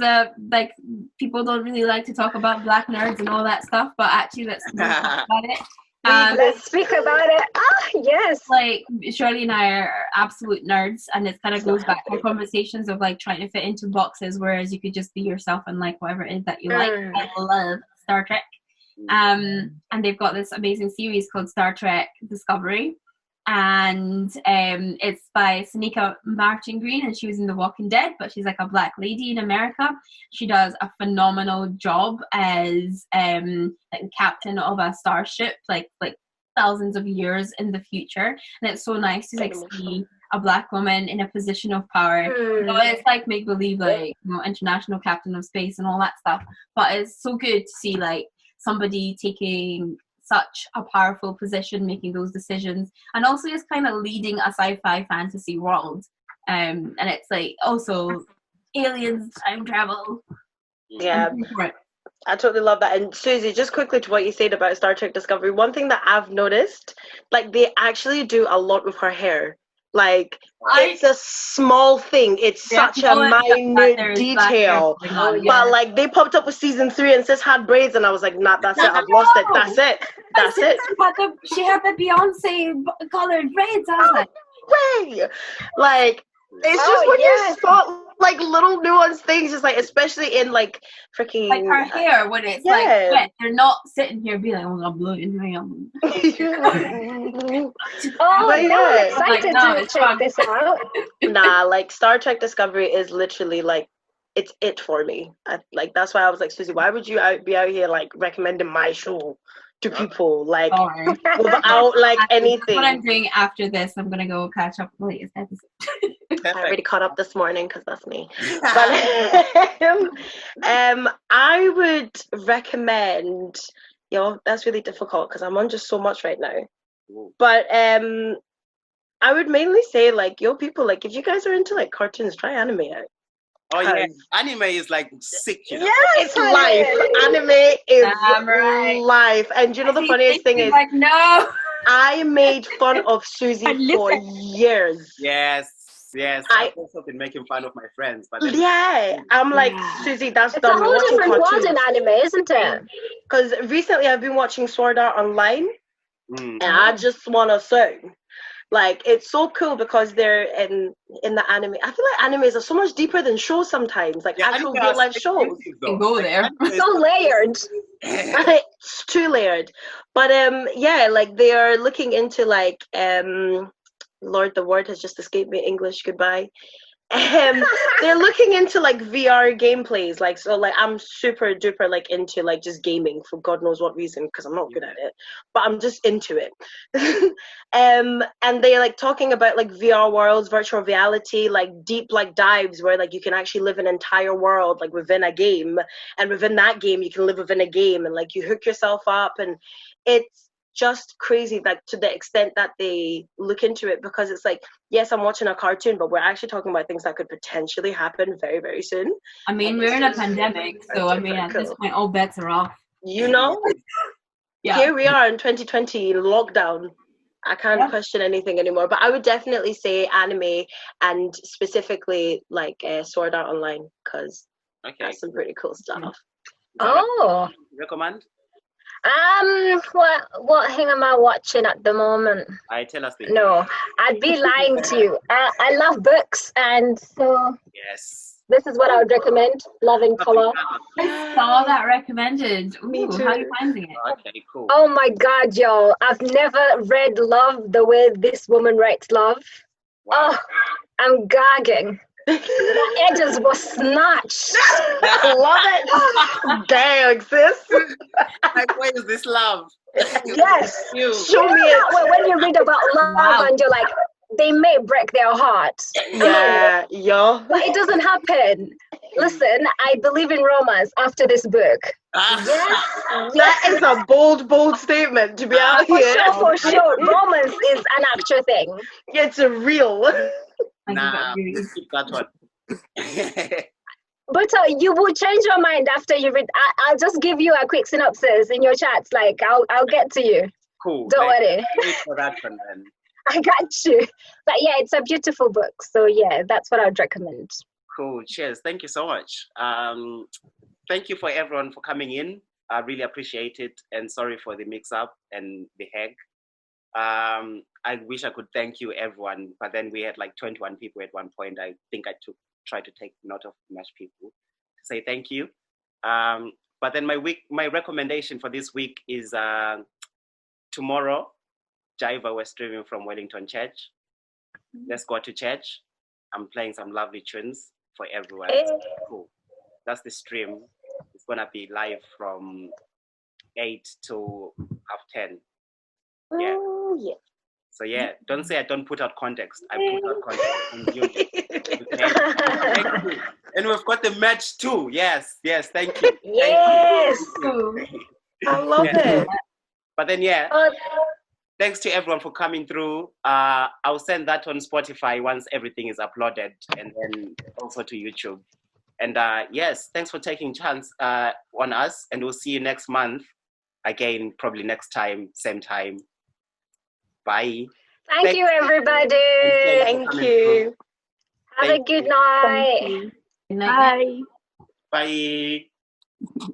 like, people don't really like to talk about black nerds and all that stuff, but actually let's talk about it. Let's speak about it. Yes. Like, Shirley and I are absolute nerds, and it kind of goes back to conversations of like trying to fit into boxes, whereas you could just be yourself and like whatever it is that you like. I love Star Trek. And they've got this amazing series called Star Trek Discovery. And it's by Sonequa Martin Green, and she was in The Walking Dead, but she's like a black lady in America. She does a phenomenal job as like captain of a starship, like thousands of years in the future. And it's so nice to like see a Black woman in a position of power. So it's like make believe, like, you know, international captain of space and all that stuff. But it's so good to see like somebody taking such a powerful position, making those decisions, and also just kind of leading a sci-fi fantasy world. And it's like also aliens, time travel. Yeah, I totally love that. And Susie, just quickly to what you said about Star Trek Discovery, one thing that I've noticed, like they actually do a lot with her hair. Like it's a small thing. It's such a minute detail. But like they popped up with season 3 and sis had braids, and I was like, nah, that's it. I've lost it. That's it. That's it. She had the Beyonce colored braids. I was like, way. Like it's just when you spot like little nuanced things, just like especially in like freaking like her hair when it's like wet, they're not sitting here being like, oh, I'm blowing my own. I'm excited to check this out. Nah, like Star Trek Discovery is literally like it's it for me. Like that's why I was like, Susie, why would you be out here like recommending my show to people like without like anything? What I'm doing after this, I'm gonna go catch up with the latest episode. I already caught up this morning because that's me. But I would recommend. That's really difficult because I'm on just so much right now. But I would mainly say like, people, like if you guys are into like cartoons, try anime out. Oh yeah, anime is like sick. You know? Yeah, it's life. Anime is life. And you know the funniest thing is, like, no, I made fun of Susie for years. Yes. I've also been making fun of my friends, but then, I'm like, Susie, that's it's a whole different world in anime, isn't it? Because recently I've been watching Sword Art Online, and I just want to say, like, it's so cool because they're in the anime. I feel like animes are so much deeper than shows sometimes, like actual real life shows. You can go there. So layered. It's too layered. But like they are looking into like Lord, the word has just escaped me. English, goodbye. They're looking into like VR gameplays, like so. Like I'm super duper like into like just gaming for God knows what reason because I'm not good at it, but I'm just into it. And they're like talking about like VR worlds, virtual reality, like deep like dives where like you can actually live an entire world like within a game, and within that game you can live within a game, and like you hook yourself up, and it's just crazy, like to the extent that they look into it, because it's like, yes, I'm watching a cartoon, but we're actually talking about things that could potentially happen very, very soon. I mean, we're in a pandemic, so I mean, at this point, all bets are off. You know, here we are in 2020 lockdown. I can't question anything anymore. But I would definitely say anime, and specifically like Sword Art Online, because that's some pretty cool stuff. Recommend? What thing am I watching at the moment? Tell us. No, I'd be lying to you. I love books, and so this is what I would recommend. Love in Color. I saw that recommended. Ooh, Me too. How are you finding it? Okay, cool. Oh my God, y'all! I've never read love the way this woman writes love. Wow. Oh, I'm gagging. The edges were snatched. Love it. Dang, sis. Like, where is this love? Yes. Show me it. When you read about love and you're like, they may break their hearts. Yeah. But it doesn't happen. Listen, I believe in romance after this book. Yes. That is a bold statement to be out here. For sure. Romance is an actual thing. It's a real. Nah, keep that one. But you will change your mind after you read. I'll just give you a quick synopsis in your chats. Like I'll get to you. Cool. Don't worry. Wait for that one then. I got you. But yeah, it's a beautiful book. So yeah, that's what I'd recommend. Cool. Cheers. Thank you so much. Thank you for everyone for coming in. I really appreciate it. And sorry for the mix-up and the hag. I wish I could thank you, everyone, but then we had like 21 people at one point. I think I tried to take note of much people to say thank you. But then my recommendation for this week is tomorrow, Jiva, we're streaming from Wellington Church. Let's go to church. I'm playing some lovely tunes for everyone. Cool. That's the stream. It's gonna be live from 8 to 10:30. Yeah. Oh, yeah. So yeah, don't say I don't put out context. I put out context. Thank you. And we've got the match too. Yes, thank you. Yes. Thank you. I love it. But then thanks to everyone for coming through. I'll send that on Spotify once everything is uploaded, and then also to YouTube. And yes, thanks for taking chance on us, and we'll see you next month again, probably next time, same time. Bye. Thank you, everybody. Thank you. Have a good night. Good night. Bye. Bye.